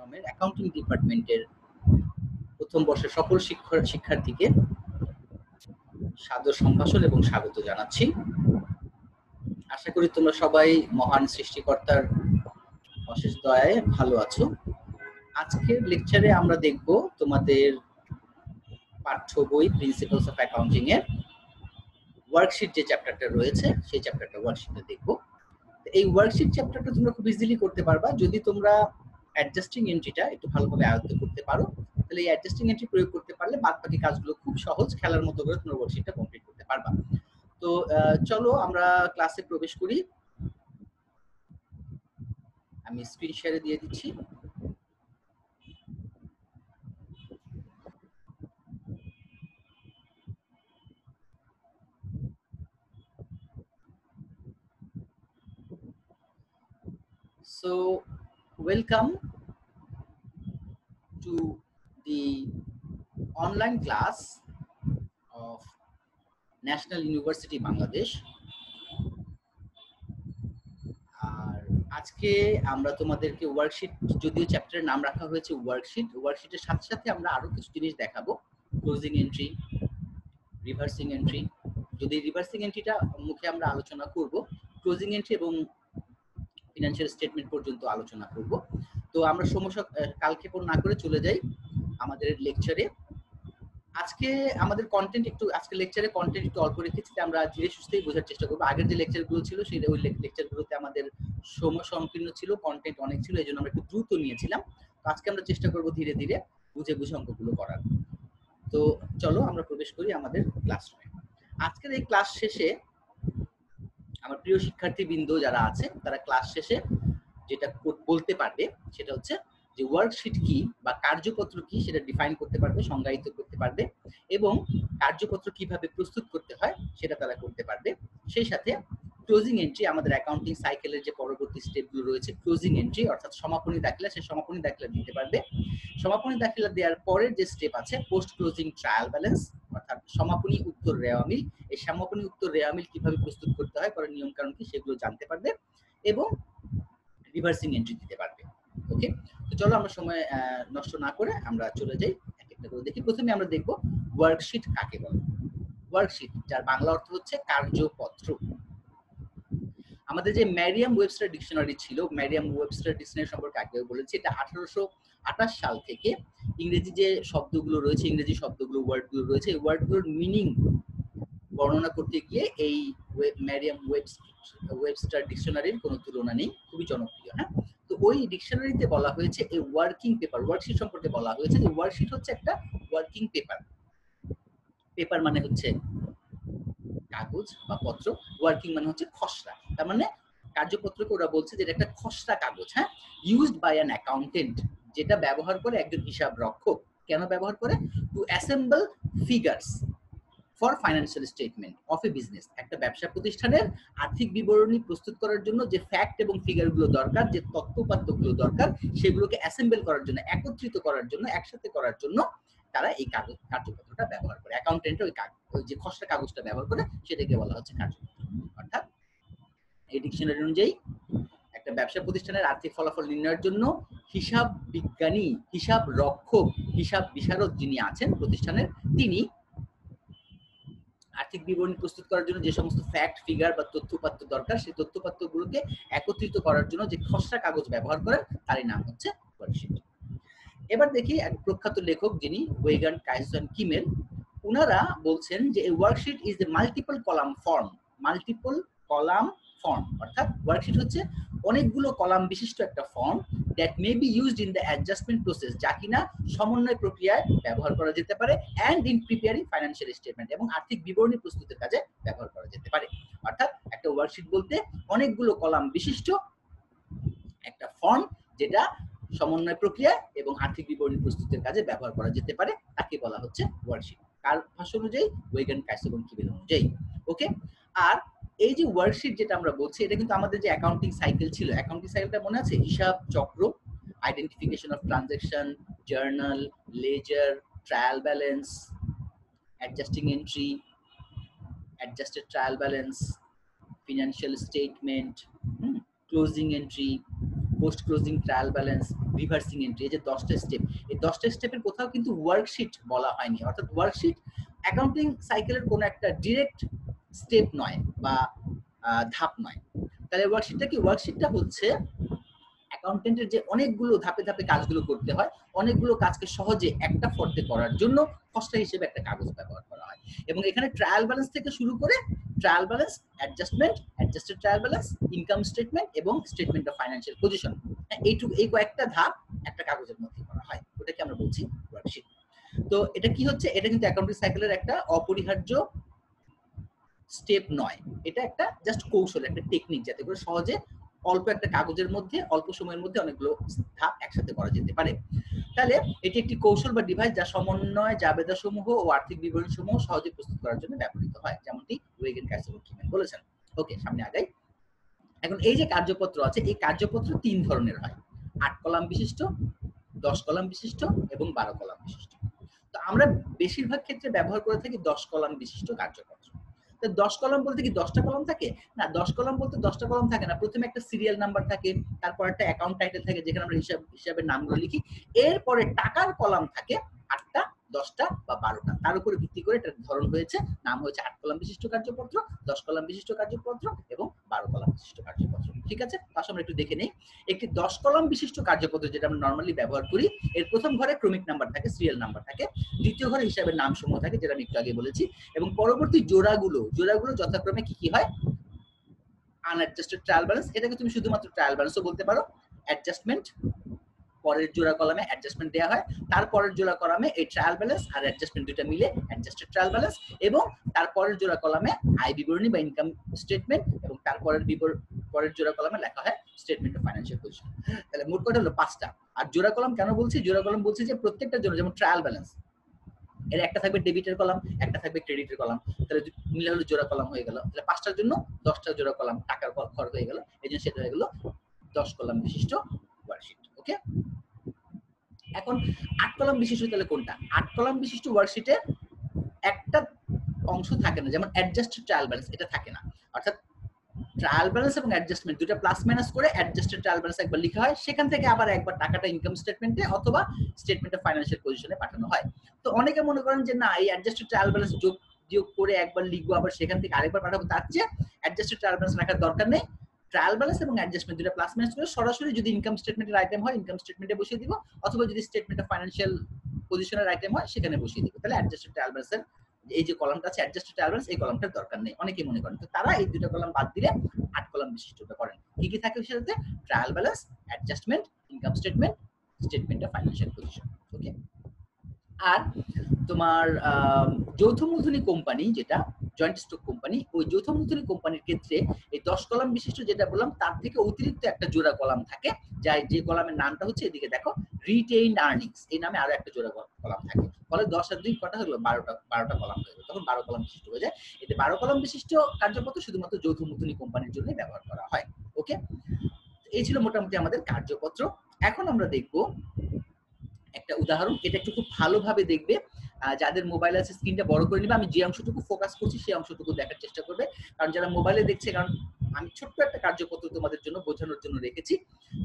প্ল্যাটফর্মের অ্যাকাউন্টিং ডিপার্টমেন্টের প্রথম বর্ষের সকল শিক্ষার্থীকে সাদর সম্ভাষণ এবং স্বাগত জানাচ্ছি। আশা করি তোমরা সবাই মহান সৃষ্টিকর্তার অশেষ দয়ায় ভালো আছো। আজকের লেকচারে আমরা দেখব তোমাদের পাঠ্য বই প্রিন্সিপালস অফ অ্যাকাউন্টিং এর ওয়ার্কশিট যে চ্যাপ্টারটা রয়েছে সেই চ্যাপ্টারটা ওয়ার্কশিটে দেখব। এই ওয়ার্কশিট চ্যাপ্টারটা তোমরা খুব ইজিলি করতে পারবা যদি তোমরা অ্যাডজাস্টিং এন্ট্রিটা একটু ভালোভাবে আয়ত্ত করতে পারো। তাহলে এই অ্যাডজাস্টিং এন্ট্রি প্রয়োগ করতে পারলে বাদবাকি কাজগুলো খুব সহজ, খেলার মতো করে তোমরা ওয়ার্কশিটটা কমপ্লিট করতে পারবা। তো চলো আমরা ক্লাসে প্রবেশ করি। আমি স্ক্রিন শেয়ারে দিয়ে দিচ্ছি। So welcome to the online class of National University Bangladesh. আর আজকে আমরা তোমাদেরকে ওয়ার্কশিট, যদিও চ্যাপ্টারের নাম রাখা হয়েছে ওয়ার্কশিটের সাথে সাথে আমরা আরো কিছু জিনিস দেখাবো। Closing entry, reversing entry. যদি রিভার্সিং এন্ট্রিটা মুখে আমরা আলোচনা করব, ক্লোজিং এন্ট্রি এবং ফিনান্সিয়াল স্টেটমেন্ট পর্যন্ত আলোচনা করব। তো আমরা কালক্ষেপণ না করে চলে যাই আমাদের লেকচারে। আজকে আমাদের কন্টেন্ট একটু, আজকে লেকচারে কন্টেন্ট একটু অল্প রেখেছি, আমরা ধীরে সুস্থেই বোঝার চেষ্টা করবো। আগের যে লেকচারগুলো ছিল সেই ওই লেকচারগুলোতে আমাদের সময় সংকীর্ণ ছিল, কন্টেন্ট অনেক ছিল, এই জন্য আমরা একটু দ্রুত নিয়েছিলাম। তো আজকে আমরা চেষ্টা করবো ধীরে ধীরে বুঝে বুঝে অঙ্কগুলো করার। তো চলো আমরা প্রবেশ করি আমাদের ক্লাসরুমে। আজকের এই ক্লাস শেষে আমার প্রিয় শিক্ষার্থীবৃন্দ যারা আছে তারা ক্লাস শেষে যেটা বলতে পারবে সেটা হচ্ছে যে ওয়ার্কশিট কি বা কার্যপত্র কি সেটা ডিফাইন করতে পারবে, সংজ্ঞায়িত করতে পারবে, এবং কার্যপত্র কিভাবে প্রস্তুত করতে হয় সেটা তারা করতে পারবে। সেই সাথে ক্লোজিং এন্ট্রি, আমাদের অ্যাকাউন্টিং সাইকেলের যে পরবর্তী স্টেপগুলো রয়েছে, ক্লোজিং এন্ট্রি অর্থাৎ সমাপনী দাখিলা, সেই সমাপনী দাখিলা দিতে পারবে। সমাপনী দাখিলা দেওয়ার পরের যে স্টেপ আছে পোস্ট ক্লোজিং ট্রায়াল ব্যালেন্স অর্থাৎ সমাপনী উত্তর রেওয়ামিল, এই সমাপনী উত্তর রেওয়ামিল কিভাবে প্রস্তুত করতে হয়, পরে নিয়ম কানুন কি সেগুলো জানতে পারবে, এবং রিভার্সিং এন্ট্রি দিতে পারবে। ওকে, তো চলো আমরা সময় নষ্ট না করে আমরা চলে যাই এক একটা করে দেখি। প্রথমে আমরা দেখব ওয়ার্কশিট কাকে বলে। ওয়ার্কশিট, যার বাংলা অর্থ হচ্ছে কার্যপত্র। আমাদের যে ম্যারিয়াম ওয়েবস্টার ডিকশনারি ছিল, ম্যারিয়াম ওয়েবস্টার ডিকশনারি সম্পর্কে আগে বলেছি, এটা 1828 সাল থেকে ইংরেজি যে শব্দগুলো রয়েছে, ইংরেজি শব্দগুলো, ওয়ার্ডগুলো রয়েছে, এই ওয়ার্ডগুলোর মিনিং বর্ণনা করতে গিয়ে এই ম্যারিয়াম ওয়েবস্টার ডিকশনারির কোনো তুলনা নেই, খুবই জনপ্রিয়। হ্যাঁ, তো ওই ডিকশনারিতে বলা হয়েছে এই ওয়ার্কিং পেপার, ওয়ার্কশিট সম্পর্কে বলা হয়েছে যে ওয়ার্কশিট হচ্ছে একটা ওয়ার্কিং পেপার। পেপার মানে হচ্ছে কাগজ বা পত্র, ওয়ার্কিং মানে হচ্ছে খসড়া। তার মানে কার্যপত্রকে ওরা বলছে যে এটা একটা খসড়া কাগজ। হ্যাঁ, ইউজড বাই অ্যান অ্যাকাউন্টেন্ট, যেটা ব্যবহার করে একজন হিসাব রক্ষক। কেন ব্যবহার করে? To assemble figures for financial statement of a business. একটা ব্যবসা প্রতিষ্ঠানের আর্থিক বিবরণী প্রস্তুত করার জন্য যে ফ্যাক্ট এবং ফিগারগুলো দরকার, যে তথ্য-উপাত্তগুলো দরকার, সেগুলোকে অ্যাসেম্বল করার জন্য, একত্রিত করার জন্য, একসাথে করার জন্য তারা এই কার্যপত্রটা ব্যবহার করে। অ্যাকাউন্টেন্ট ওই যে খসড়া কাগজটা ব্যবহার করে, সেটাকে বলা হচ্ছে কার্যপত্র। অর্থাৎ এই ডিকশনারি অনুযায়ী একটা ব্যবসা প্রতিষ্ঠানের আর্থিক ফলাফল নির্ণয়ের জন্য হিসাব বিজ্ঞানী, হিসাব রক্ষক, হিসাব বিশারদ যিনি আছেন প্রতিষ্ঠানের, তিনি আর্থিক বিবরণী প্রস্তুত করার জন্য যে সমস্ত ফ্যাক্ট, ফিগার বা তথ্য-উপাত্ত দরকার, সেই তথ্য-উপাত্তগুলোকে একত্রিত করার জন্য যে খসড়া কাগজ ব্যবহার করেন, তারই নাম হচ্ছে ওয়ার্কশিট। এবার দেখি এক প্রখ্যাত লেখক যিনি ওয়েগান কাইসন কিমেল, ওনারা বলছেন যে এই worksheet is a multiple column form. Multiple column form অর্থাৎ ওয়ার্কশিট হচ্ছে অনেকগুলো কলাম বিশিষ্ট একটা form that may be used in the adjustment process, যা কিনা সমন্বয় প্রক্রিয়ায় ব্যবহার করা যেতে পারে, and in preparing financial statement, এবং আর্থিক বিবরণী প্রস্তুতের কাজে ব্যবহার করা যেতে পারে। অর্থাৎ একটা ওয়ার্কশিট বলতে অনেকগুলো কলাম বিশিষ্ট একটা ফর্ম যেটা সমন্বয় প্রক্রিয়া এবং আর্থিক বিবরণী প্রস্তুতের কাজে ব্যবহার করা যেতে পারে, তাকে বলা হচ্ছে ওয়ার্কশিট। কার ভাষা অনুযায়ী? ওয়েগান কাইসন কিমেল অনুযায়ী। ওকে, আর এই যে ওয়ার্কশিট যেটা আমরা বলছি, এটা কিন্তু আমাদের যে অ্যাকাউন্টিং সাইকেল ছিল, অ্যাকাউন্টিং সাইকেলটা মনে আছে? হিসাব চক্র, identification of transaction, journal, ledger, trial balance, adjusting entry, adjusted trial balance, financial statement, closing entry, post closing trial balance, reversing entry, এই যে 10টা স্টেপ, এই 10টা স্টেপের কোথাও কিন্তু ওয়ার্কশিট বলা হয়নি। অর্থাৎ ওয়ার্কশিট অ্যাকাউন্টিং সাইকেলের কোনো একটা ডিরেক্ট স্টেপ নয় বা ধাপ নয়। তাহলে ওয়ার্কশিটটা কি? ওয়ার্কশিটটা হচ্ছে অ্যাকাউন্টেন্টের যে অনেকগুলো ধাপে ধাপে কাজগুলো করতে হয়, অনেকগুলো কাজকে সহজে একটা ফর্দে করার জন্য খসড়া হিসেবে একটা কাগজ ব্যবহার করা হয়। এবং এখানে ট্রায়াল ব্যালেন্স থেকে শুরু করে trial balance, adjustment, adjusted trial balance, income statement এবং স্টেটমেন্ট অফ ফাইন্যান্সিয়াল পজিশন, এই কয়েকটা ধাপ একটা কাগজের মধ্যে করা হয়, ওটাকে আমরা বলছি ওয়ার্কশিট। তো এটা কি হচ্ছে? এটা কিন্তু অ্যাকাউন্টিং সাইকেলের একটা অপরিহার্য স্টেপ নয়, এটা একটা জাস্ট কৌশল, একটা টেকনিক, যাতে করে সহজে অল্প একটা কাগজের মধ্যে অল্প সময়ের মধ্যে অনেকগুলো ধাপ একসাথে করা যেতে পারে। তাহলে এটি একটি কৌশল বা ডিভাইস যা সমন্বয়, জাবেদা সমূহ ও আর্থিক বিবরণ সমূহ সহজে প্রস্তুত করার জন্য ব্যবহৃত হয়, যেমনটি ওয়েগেন ক্যাসেল বলেছেন। ওকে, সামনে আগাই। এখন এই যে কার্যপত্র আছে, এই কার্যপত্র 3 ধরনের হয়: 8 কলাম বিশিষ্ট, 10 কলাম বিশিষ্ট এবং 12 কলাম বিশিষ্ট। তো আমরা বেশিরভাগ ক্ষেত্রে ব্যবহার করে থাকি 10 কলাম বিশিষ্ট কার্যপত্র। তো 10 কলাম বলতে কি 10টা কলাম থাকে? না, 10 কলাম বলতে 10টা কলাম থাকে না। প্রথমে একটা সিরিয়াল নাম্বার থাকে, তারপর একটা অ্যাকাউন্ট টাইটেল থাকে যেখানে আমরা হিসাবের নামগুলো লিখি। এরপরে টাকার কলাম থাকে 8টা, 10টা বা 12টা। তার উপরে ভিত্তি করে এটার ধরন হয়েছে, নাম হয়েছে 8 কলাম বিশিষ্ট কার্যপত্র, 10 কলাম বিশিষ্ট কার্যপত্র এবং 12 কলাম বিশিষ্ট কার্যপত্র। ঠিক আছে? তাহলে আমরা একটু দেখে নেই। একটি 10 কলাম বিশিষ্ট কার্যপত্র যেটা আমরা নরমালি ব্যবহার করি, এর প্রথম ঘরে ক্রমিক নাম্বার থাকে, সিরিয়াল নাম্বার থাকে, দ্বিতীয় ঘরে হিসাবের নাম সমূহ থাকে যেটা আমি একটু আগে বলেছি, এবং পরবর্তী জোড়াগুলো যথাক্রমে কি কি হয়? আনঅ্যাডজাস্টেড ট্রায়াল ব্যালেন্স, এটাকে তুমি শুধুমাত্র ট্রায়াল ব্যালেন্সও বলতে পারো। অ্যাডজাস্টমেন্ট, পরের জোড়া কলামে অ্যাডজাস্টমেন্ট দেওয়া হয়, তারপরের জোড়া কলামে এই ট্রায়াল ব্যালেন্স আর অ্যাডজাস্টমেন্ট দুটো মিলে অ্যাডজাস্টেড ট্রায়াল ব্যালেন্স, এবং তারপরের জোড়া কলামে আয় বিবরণী বা ইনকাম স্টেটমেন্ট, এবং তারপরের পরের জোড়া কলামে লেখা হয় স্টেটমেন্ট অফ ফাইন্যান্সিয়াল পজিশন। তাহলে মোট কথা হলো 5টা। আর জোড়া কলাম কেন বলছি? জোড়া কলাম বলছি যে প্রত্যেকটার জন্য, যেমন ট্রায়াল ব্যালেন্স, এর একটা থাকবে ডেবিটের কলাম, একটা থাকবে ক্রেডিটের কলাম, তাহলে মিলে হলো জোড়া কলাম হয়ে গেল। তাহলে 5টার জন্য 10টা জোড়া কলাম টাকার ঘর হয়ে গেল, এই জন্য সেটা হয়ে গেল 10 কলাম বিশিষ্ট ওয়ার্কশিট। ওকে, এখন 8 কলাম বিশিষ্ট তাহলে কোনটা? 8 কলাম বিশিষ্ট ওয়ার্কশিটে একটা অংশ থাকে না, যেমন অ্যাডজাস্টেড ট্রায়াল ব্যালেন্স, এটা থাকে না। অর্থাৎ ট্রায়াল ব্যালেন্স এবং অ্যাডজাস্টমেন্ট দুটো প্লাস মাইনাস করে অ্যাডজাস্টেড ট্রায়াল ব্যালেন্স একবার লেখা হয়, সেখান থেকে আবার একবার টাকাটা ইনকাম স্টেটমেন্টে অথবা স্টেটমেন্ট অফ ফাইন্যান্সিয়াল পজিশনে পাঠানো হয়। তো অনেকে মনে করেন যে না, এই অ্যাডজাস্টেড ট্রায়াল ব্যালেন্স যোগ করে একবার লিখবো, আবার সেখান থেকে আরেকবার পাঠাবো, তার চেয়ে অ্যাডজাস্টেড ট্রায়াল ব্যালেন্স রাখার দরকার নেই। ট্রায়াল ব্যালেন্স এবং অ্যাডজাস্টমেন্ট দুটো প্লাস মাইনাস করে সরাসরি যদি ইনকাম স্টেটমেন্টের আইটেম হয় ইনকাম স্টেটমেন্টে বসিয়ে দিব, অথবা যদি স্টেটমেন্ট অফ ফাইন্যান্সিয়াল পজিশনের আইটেম হয় সেখানে বসিয়ে দিব। তাহলে অ্যাডজাস্টেড ট্রায়াল ব্যালেন্সের এই যে কলামটা আছে অ্যাডজাস্টেড ট্রায়াল ব্যালেন্স, এই কলামটার দরকার নেই অনেকেই মনে করেন। তো তারা এই দুটো কলাম বাদ দিলে 8 কলাম বিশিষ্টটা করেন। কি কি থাকে সেটাতে? Trial balance, adjustment, income statement, statement of financial position. Okay, আর তোমার যৌথ মূলধনী কোম্পানি, যেটা জয়েন্ট স্টক কোম্পানি, ওই যৌথ মূলধনী কোম্পানির ক্ষেত্রে এই 10 কলাম বিশিষ্ট যেটা বললাম তার থেকে অতিরিক্ত একটা জোড়া কলাম থাকে, যে কলামের নামটা হচ্ছে, এদিকে দেখো, রিটেইনড আর্নিংস, এই নামে আরো একটা জোড়া কলাম থাকে। ফলে 10 আর 2 কটা হলো 12টা কলাম হয়ে গেল, তখন 12 কলাম বিশিষ্ট হয়ে যায়। এতে 12 কলাম বিশিষ্ট কার্যপত্র শুধুমাত্র যৌথ মূলধনী কোম্পানির জন্য ব্যবহার করা হয়। ওকে, এই ছিল মোটামুটি আমাদের কার্যপত্র। এখন আমরা দেখব একটা উদাহরণ, এটা একটু খুব ভালোভাবে দেখবে, যাদের মোবাইল আছে স্ক্রিনটা বড় করে নিবে, আমি যে অংশটুকু ফোকাস করছি সেই অংশটুকু দেখার চেষ্টা করবে, কারণ যারা মোবাইলে দেখছে, কারণ আমি ছোট্ট একটা কার্যপত্র তোমাদের জন্য বোঝানোর জন্য রেখেছি,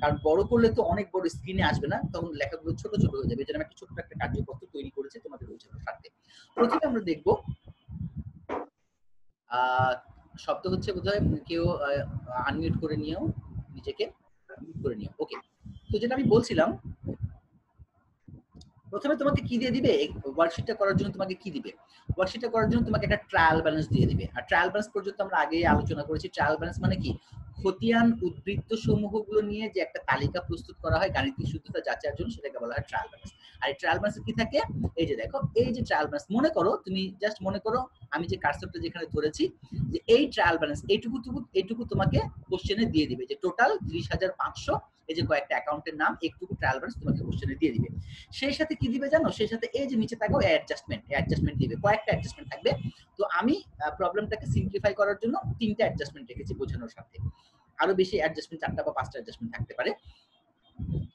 কারণ বড় করলে তো অনেক বড় স্ক্রিনে আসবে না, তখন লেখাগুলো ছোট ছোট হয়ে যাবে, এই জন্য আমি একটা ছোট্ট একটা কার্যপত্র তৈরি করেছি তোমাদের বোঝানোর স্বার্থে। প্রথমে আমরা দেখব, শব্দ হচ্ছে বোধহয়, কেউ আনমিউট করে নিও, নিজেকে মিউট করে নিও। ওকে, তো যেটা আমি বলছিলাম, প্রথমে তোমাকে কি দিয়ে দিবে? ওয়ার্কশিটটা করার জন্য তোমাকে কি দিবে? ওয়ার্কশিটটা করার জন্য তোমাকে একটা ট্রায়াল ব্যালেন্স দিয়ে দিবে। আর ট্রায়াল ব্যালেন্স পর্যন্ত আমরা আগেই আলোচনা করেছি। ট্রায়াল ব্যালেন্স মানে কি? খতিয়ান উদ্বৃত্ত সমূহগুলো নিয়ে যে একটা তালিকা প্রস্তুত করা হয় গাণিতিক শুদ্ধতা যাচাইয়ের জন্য, সেটাকে বলা হয় ট্রায়াল ব্যালেন্স। আর এই ট্রায়াল ব্যালেন্স কি থাকে? এই যে দেখো, এই যে ট্রায়াল ব্যালেন্স, মনে করো, তুমি জাস্ট মনে করো আমি যে কার্সরটা যেখানে ধরেছি, যে এই ট্রায়াল ব্যালেন্স এইটুকু তোমাকে কোশ্চেনে দিয়ে দিবে, যে টোটাল 30,500, এই যে কয়েকটা অ্যাকাউন্টের নাম, একটুকু ট্রায়াল ব্যালেন্স তোমাকে কোশ্চেনে দিয়ে দিবে। সেই সাথে কি দিবে জানো? সেই সাথে এই যে নিচে থাকো অ্যাডজাস্টমেন্ট দিবে, কয়েকটা অ্যাডজাস্টমেন্ট থাকবে। তো আমি প্রবলেমটাকে সিম্পলিফাই করার জন্য 3টা অ্যাডজাস্টমেন্ট রেখেছি বোঝানোর সাথে, আরো বেশি অ্যাডজাস্টমেন্ট 4টা বা 5টা অ্যাডজাস্টমেন্ট থাকতে পারে।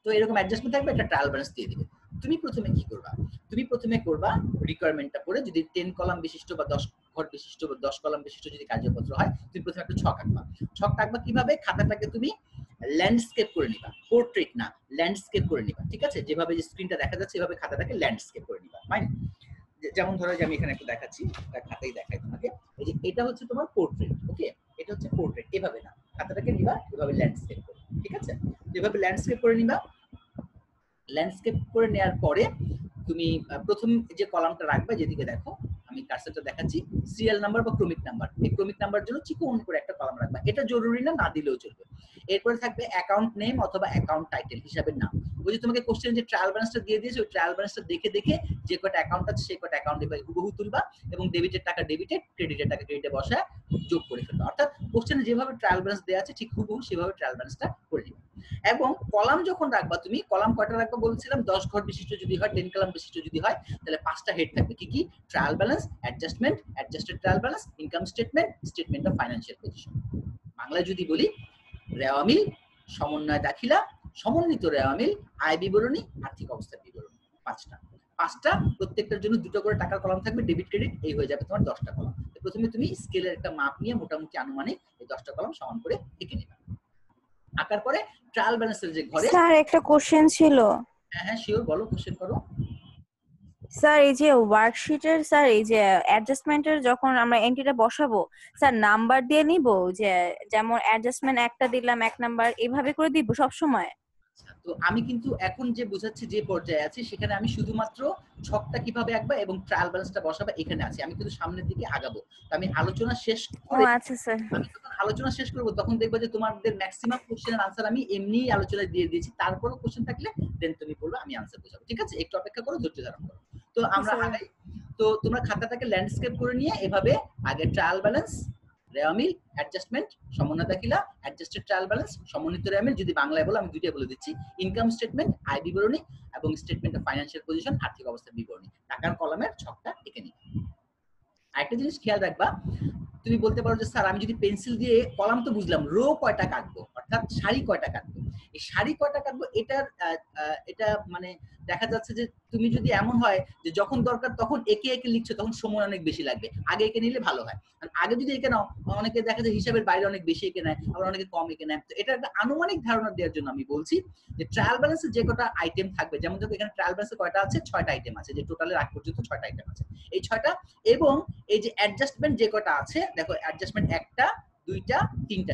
তো এরকম অ্যাডজাস্টমেন্ট থাকবে, একটা ট্রায়াল ব্যালেন্স দিয়ে দিবে। তুমি প্রথমে কি করবা? তুমি প্রথমে করবা রিকোয়ারমেন্টটা পড়ে, যদি 10 কলাম বিশিষ্ট বা 10 ঘর বিশিষ্ট বা 10 কলাম বিশিষ্ট যদি কার্যপত্র হয়, তুমি প্রথমে একটা ছক আঁকবা। ছকটা আঁকবা কিভাবে? খাতাটাকে তুমি ল্যান্ডস্কেপ করে নিবা, পোর্ট্রেট না, ল্যান্ডস্কেপ করে নিবা, ঠিক আছে? যেভাবে যে স্ক্রিনটা দেখা যাচ্ছে এভাবে খাতাটাকে ল্যান্ডস্কেপ করে নিবা, ফাইন। যেমন ধরো যে আমি এখানে একটু দেখাচ্ছি, একটা খাতাই দেখাই তোমাকে, এই যে এটা হচ্ছে তোমার পোর্ট্রেট, ওকে? এটা হচ্ছে পোর্ট্রেট, এভাবে না, খাতাটাকে নিবা এভাবে ল্যান্ডস্কেপ করে, ঠিক আছে? এভাবে ল্যান্ডস্কেপ করে নিবা। ল্যান্ডস্কেপ করে নেওয়ার পরে তুমি প্রথম যে কলামটা রাখবে, যেদিকে দেখো আমি কার্সারটা দেখাচ্ছি, সিরিয়াল নাম্বার বা ক্রমিক নাম্বার, এই ক্রমিক নাম্বার জন্য চিকন করে একটা কলাম রাখবা, এটা জরুরি না, না দিলেও চলবে। এরপরে থাকবে অ্যাকাউন্ট নেম অথবা অ্যাকাউন্ট টাইটেল, হিসাবের নাম। ওই যে তোমাকে কোশ্চেন যে ট্রায়াল ব্যালেন্সটা দিয়ে দিয়েছে, ওই ট্রায়াল ব্যালেন্সটা দেখে দেখে যে কটা অ্যাকাউন্ট আছে সেই কটা অ্যাকাউন্টে হুবহু তুলবা এবং ডেবিটের টাকা ডেবিটেড, ক্রেডিটের টাকা ক্রেডিটে বসায় যোগ করে ফেলবা। অর্থাৎ কোশ্চেনে যেভাবে ট্রায়াল ব্যালেন্স দেওয়া আছে ঠিক হুবহু সেভাবে ট্রায়াল ব্যালেন্সটা করে নিবা। এবং কলাম যখন রাখবা, তুমি কলাম কয়টা রাখবা বলছিলাম, 10 ঘর বিশিষ্ট যদি হয়, 10 কলাম বিশিষ্ট যদি হয়, তাহলে 5টা হেড থাকবে। কি কি? Trial balance, adjustment, adjusted trial balance, income statement, statement of financial position. বাংলায় যদি বলি, রেওয়া মিল, সমন্বয় দাখিলা, সমন্বিত রেওয়া মিল, আয় বিবরণী, আর্থিক অবস্থার বিবরণী। 5টা প্রত্যেকটার জন্য 2টা করে টাকার কলাম থাকবে, ডেবিট ক্রেডিট, এই হয়ে যাবে তোমার 10টা কলাম। প্রথমে তুমি স্কেলের একটা মাপ নিয়ে মোটামুটি আনুমানিক এই 10টা কলাম সমান করে এঁকে নেবে। আঁকার পরে ট্রায়াল ব্যালেন্সের যে ঘরে, স্যার একটা কোশ্চেন ছিল। হ্যাঁ হ্যাঁ শিওর, বলো, কোশ্চেন করো। স্যার এই যে ওয়ার্কশিটের স্যার এই যে অ্যাডজাস্টমেন্টের যখন আমরা এন্ট্রিটা বসাবো, স্যার নাম্বার দিয়ে নিব, যে যেমন অ্যাডজাস্টমেন্ট একটা দিলাম 1 নাম্বার, এভাবে করে দিব সব সময়? তো আমি কিন্তু এখন যে বোঝাচ্ছি যে পর্যায়ে আছি, সেখানে আমি শুধুমাত্র ছকটা কিভাবে আঁকবা এবং ট্রায়াল ব্যালেন্সটা বসাবা এখানে আছি, আমি কিন্তু সামনের দিকে আগাবো। তো আমি আলোচনা শেষ ও করে, আচ্ছা স্যার। আমি যখন আলোচনা শেষ করবো তখন দেখবো যে তোমাদের ম্যাক্সিমাম কোশ্চেনের আনসার আমি এমনি আলোচনায় দিয়ে দিয়েছি, তারপরও কোশ্চেন থাকলে দেন তুমি বলবে, আমি আনসার বোঝাবো, ঠিক আছে? একটু অপেক্ষা করো, ধৈর্য ধারণ করো। তো আমরা আগাই। তো তোমরা খাতাটাকে ল্যান্ডস্কেপ করে নিয়ে এভাবে আগে ট্রায়াল ব্যালেন্স, রেওয়া মিল, অ্যাডজাস্টমেন্ট, সমন্বয় দাখিলা, অ্যাডজাস্টেড ট্রায়াল ব্যালেন্স, সমন্বিত রেওয়া মিল, যদি বাংলায় বলো আমি দুইটাই বলে দিচ্ছি, ইনকাম স্টেটমেন্ট, আয় বিবরণী এবং স্টেটমেন্ট অফ ফাইন্যান্সিয়াল পজিশন, আর্থিক অবস্থার বিবরণী, টাকার কলামের ছকটা এঁকে নিবে। আরেকটা জিনিস খেয়াল রাখবা, তুমি বলতে পারো যে স্যার আমি যদি পেন্সিল দিয়ে, কলাম তো বুঝলাম, রো কয়টা কাটবো, অর্থাৎ সারি কয়টা কাটবো, এই সারি কয়টা কাটবো এটার এটা মানে দেখা যাচ্ছে যে তুমি যদি এমন হয় যে যখন দরকার তখন একে একে লিখছো, তখন সময় অনেক বেশি লাগবে, আগে এঁকে নিলে ভালো হয়। আগে যদি এঁকে নাও, অনেকে দেখা যায় হিসাবের বাইরে অনেক বেশি এঁকে নেয়, আবার অনেকে কম এঁকে নেয়। তো এটা একটা আনুমানিক ধারণা দেওয়ার জন্য আমি বলছি যে ট্রায়াল ব্যালেন্সে যে কটা আইটেম থাকবে, যেমন দেখো এখানে ট্রায়াল ব্যালেন্সে কয়টা আছে, 6টা আইটেম আছে, যে টোটালের আগ পর্যন্ত 6টা আইটেম আছে, এই 6টা। এবং এই যে অ্যাডজাস্টমেন্ট যে কটা আছে, দেখো অ্যাডজাস্টমেন্ট 1টা 2টা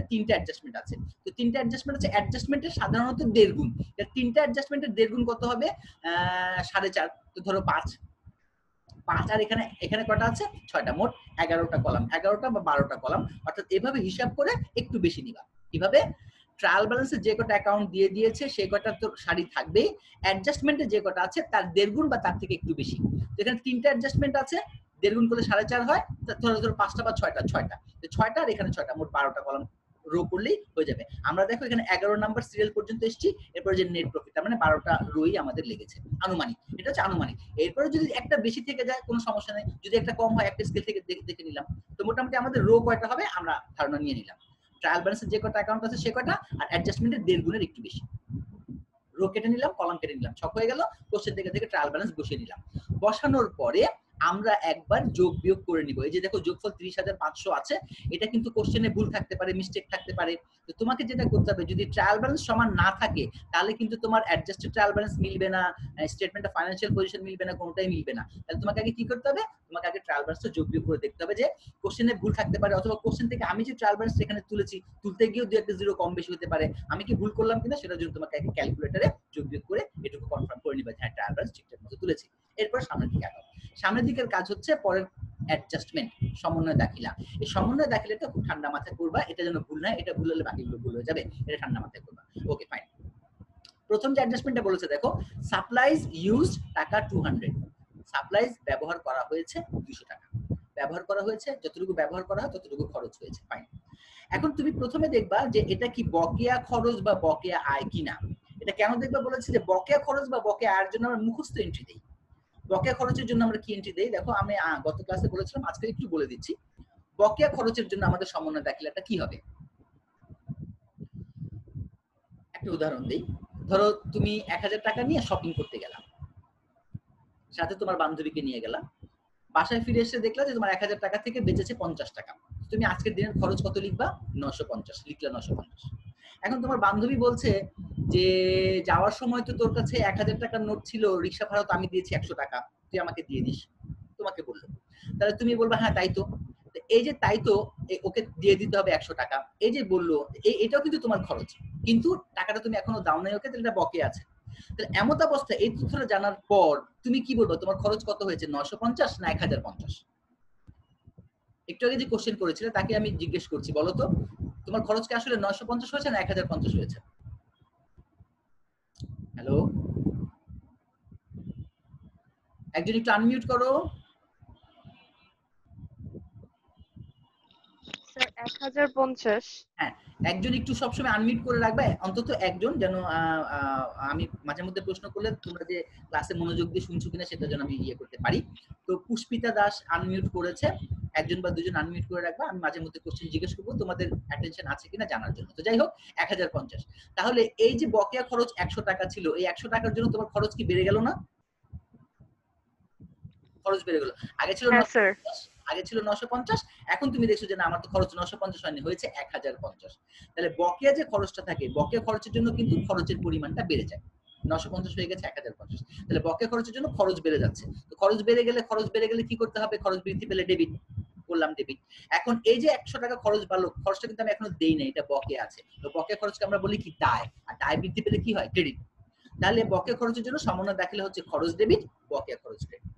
3টা অ্যাডজাস্টমেন্ট আছে। তো 3টা অ্যাডজাস্টমেন্ট আছে, অ্যাডজাস্টমেন্টের সাধারণত 1.5 গুণ, 3টা অ্যাডজাস্টমেন্টের 1.5 গুণ কত হবে? 4.5, তো ধরো 5, আর এখানে এখানে কটা আছে? 6টা, মোট 11টা কলাম, 11টা বা 12টা কলাম, অর্থাৎ এভাবে হিসাব করে একটু বেশি নিবা। কিভাবে? ট্রায়াল ব্যালেন্সে যে কটা অ্যাকাউন্ট দিয়ে দিয়েছে সেই কটা তো সারি থাকবেই, অ্যাডজাস্টমেন্টে যে কটা আছে তার 1.5 গুণ বা তার থেকে একটু বেশি। তো এখানে 3টা অ্যাডজাস্টমেন্ট আছে, 1.5 গুণ করলে 4.5 হয়, ধরো ধরো 5টা বা 6টা, 6টা আর এখানে 6টা, মোট 12টা কলাম রো করলেই হয়ে যাবে। আমরা দেখো এখানে 11 নাম্বার সিরিয়াল পর্যন্ত এসেছি, এরপরে যে নেট প্রফিট, তার মানে 12টা রোই আমাদের লেগেছে, আনুমানিক, এটা হচ্ছে আনুমানিক। এরপরে যদি একটা বেশি থেকে যায় কোনো সমস্যা নেই, যদি একটা কম হয় একটা স্কেল থেকে দেখে নিলাম। তো মোটামুটি আমাদের রো কয়টা হবে আমরা ধারণা নিয়ে নিলাম, ট্রায়াল ব্যালেন্সের যে কটা অ্যাকাউন্ট আছে সে কটা, আর অ্যাডজাস্টমেন্টের 1.5 গুণের একটু বেশি। রো কেটে নিলাম, কলাম কেটে নিলাম, ছক হয়ে গেল, কোশ্চেন থেকে থেকে ট্রায়াল ব্যালেন্স বসিয়ে নিলাম। বসানোর পরে আমরা একবার যোগ বিয়োগ করে নিব। এই যে দেখো যোগফল 30,500 আছে, এটা কিন্তু কোশ্চেনে ভুল থাকতে পারে, মিস্টেক থাকতে পারে। তো তোমাকে যেটা করতে হবে, যদি ট্রায়াল ব্যালেন্স সমান না থাকে তাহলে কিন্তু তোমার অ্যাডজাস্টেড ট্রায়াল ব্যালেন্স মিলবে না, স্টেটমেন্ট অফ ফাইন্যান্সিয়াল পজিশন মিলবে না, কোনোটাই মিলবে না। তাহলে তোমাকে আগে কি করতে হবে, তোমাকে আগে ট্রায়াল ব্যালেন্সটা যোগ বিয়োগ করে দেখতে হবে যে কোশ্চেনে ভুল থাকতে পারে, অথবা কোশ্চেন থেকে আমি যে ট্রায়াল ব্যালেন্স এখানে তুলেছি, তুলতে গিয়েও 2-1 জিরো কম বেশি হতে পারে, আমি কি ভুল করলাম কিনা সেটার জন্য তোমাকে আগে ক্যালকুলেটরে যোগ বিয়োগ করে এটুকু কনফার্ম করে নিবা যে হ্যাঁ ট্রায়াল ব্যালেন্স ঠিকঠাক মতো তুলেছি। এরপর সামনের দিকে আগাবো। সামনের দিকের কাজ হচ্ছে পরের অ্যাডজাস্টমেন্ট, সমন্বয় দাখিলা। এই সমন্বয় দাখিলাটা খুব ঠান্ডা মাথায় করবা, এটা যেন ভুল না, এটা ভুল হলে বাকিগুলো ভুল হয়ে যাবে, এটা ঠান্ডা মাথায় করবা। Okay fine. প্রথম যে অ্যাডজাস্টমেন্টটা বলেছে দেখো, সাপ্লাইজ ইউজড টাকা 200, সাপ্লাইজ ব্যবহার করা হয়েছে 200 টাকা, ব্যবহার করা হয়েছে, যতটুকু ব্যবহার করা হয় ততটুকু খরচ হয়েছে, ফাইন। এখন তুমি প্রথমে দেখবা যে এটা কি বকেয়া খরচ বা বকেয়া আয় কিনা। এটা কেন দেখবা বলেছে যে বকেয়া খরচ বা বকেয়া আয়ের জন্য আমরা মুখস্থ এন্ট্রি দেই, বকেয়া খরচের জন্য আমরা কি এন্ট্রি দেই, দেখো আমি গত ক্লাসে বলেছিলাম, আজকে একটু বলে দিচ্ছি। বকেয়া খরচের জন্য আমাদের সমন্বয় দাখিলাটা কি হবে, একটা উদাহরণ দেই। ধরো তুমি 1000 টাকা নিয়ে শপিং করতে গেলা, সাথে তোমার বান্ধবীকে নিয়ে গেলা, বাসায় ফিরে এসে দেখলা যে তোমার 1000 টাকা থেকে বেঁচেছে 50 টাকা। তুমি আজকের দিনের খরচ কত লিখবা? 950, লিখলা 950। এখন তোমার বান্ধবী বলছে যে যাওয়ার সময় তো তোর কাছে 1000 টাকার নোট ছিল, রিক্সা ভাড়া তো আমি দিয়েছি 100 টাকা, তুই আমাকে দিয়ে দিস, তোমাকে বললো। তাহলে তুমি বলবা হ্যাঁ তাই তো। এই যে তাই তো, ওকে দিয়ে দিতে হবে 100 টাকা, এই যে বললো, এটাও কিন্তু তোমার খরচ, কিন্তু টাকাটা তুমি এখনো দাও নাই ওকে, তাহলে এটা বকেয়া আছে। তাহলে এমত অবস্থায় এই তথ্যটা জানার পর তুমি কি বলবো, তোমার খরচ কত হয়েছে, 950 না 1050? একটু আগে যে কোশ্চেন করেছিলে তাকে আমি জিজ্ঞেস করছি, বলো তো তোমার খরচ কি আসলে 950 হয়েছে না 1050 হয়েছে? হ্যালো, একজন একটু আনমিউট করো। স্যার 1050। হ্যাঁ, একজন একটু সবসময় আনমিউট করে রাখবে, অন্তত একজন, যেন আমি মাঝে মধ্যে প্রশ্ন করলে তোমরা যে ক্লাসে মনোযোগ দিয়ে শুনছো কিনা সেটা যেন আমি ইয়ে করতে পারি। তো পুষ্পিতা দাস আনমিউট করেছে, একজন বা দুজন আনমিউট করে রাখবা, আমি মাঝে মধ্যে কোশ্চেন জিজ্ঞেস করবো তোমাদের অ্যাটেনশন আছে কিনা জানার জন্য। তো যাই হোক, 1050। তাহলে এই যে বকেয়া খরচ 100 টাকা ছিল, এই 100 টাকার জন্য তোমার খরচ কি বেড়ে গেল না? খরচ বেড়ে গেল। আগে ছিল হ্যাঁ স্যার। 950, আগে ছিল 950, এখন তুমি দেখছো যে না আমার তো খরচ 950 হয়নি, হয়েছে 1050। তাহলে বকেয়া যে খরচটা থাকে, বকেয়া খরচের জন্য কিন্তু খরচের পরিমাণটা বেড়ে যায়, 950 হয়ে গেছে 1050। তাহলে বকেয়া খরচের জন্য খরচ বেড়ে যাচ্ছে। তো খরচ বেড়ে গেলে কি করতে হবে, খরচ বৃদ্ধি পেলে ডেবিট করলাম, ডেবিট। এখন এই যে 100 টাকা খরচ বাড়লো, খরচটা কিন্তু আমি এখনো দেই নাই, এটা বকেয়া আছে। তো বকেয়া খরচকে আমরা বলি কি, দায়, আর দায় বৃদ্ধি পেলে কি হয়, ক্রেডিট। তাহলে বকেয়া খরচের জন্য সমন্বয় দেখালে হচ্ছে খরচ ডেবিট, বকেয়া খরচ ক্রেডিট।